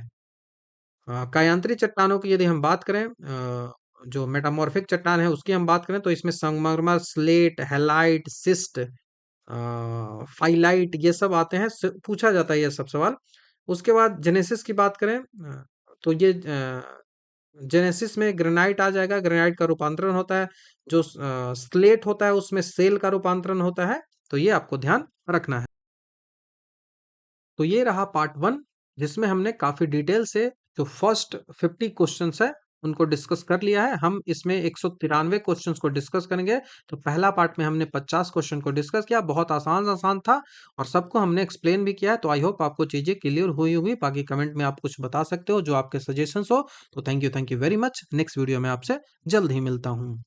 कायांतरित चट्टानों की यदि हम बात करें, जो मेटामॉर्फिक चट्टान है उसकी हम बात करें, तो इसमें संगमरमर, स्लेट, हैलाइट, सिस्ट, फाइलाइट ये सब आते हैं, पूछा जाता है ये सब सवाल। उसके बाद जेनेसिस की बात करें, तो ये जेनेसिस में ग्रेनाइट आ जाएगा, ग्रेनाइट का रूपांतरण होता है। जो स्लेट होता है उसमें सेल का रूपांतरण होता है। तो ये आपको ध्यान रखना है। तो ये रहा पार्ट वन, जिसमें हमने काफी डिटेल से जो फर्स्ट 50 क्वेश्चंस है उनको डिस्कस कर लिया है। हम इसमें 193 क्वेश्चंस को डिस्कस करेंगे। तो पहला पार्ट में हमने 50 क्वेश्चन को डिस्कस किया, बहुत आसान आसान था और सबको हमने एक्सप्लेन भी किया है। तो आई होप आपको चीजें क्लियर हुई होगी। बाकी कमेंट में आप कुछ बता सकते हो जो आपके सजेशंस हो। तो thank you very much. Next video में आपसे जल्द ही मिलता हूँ।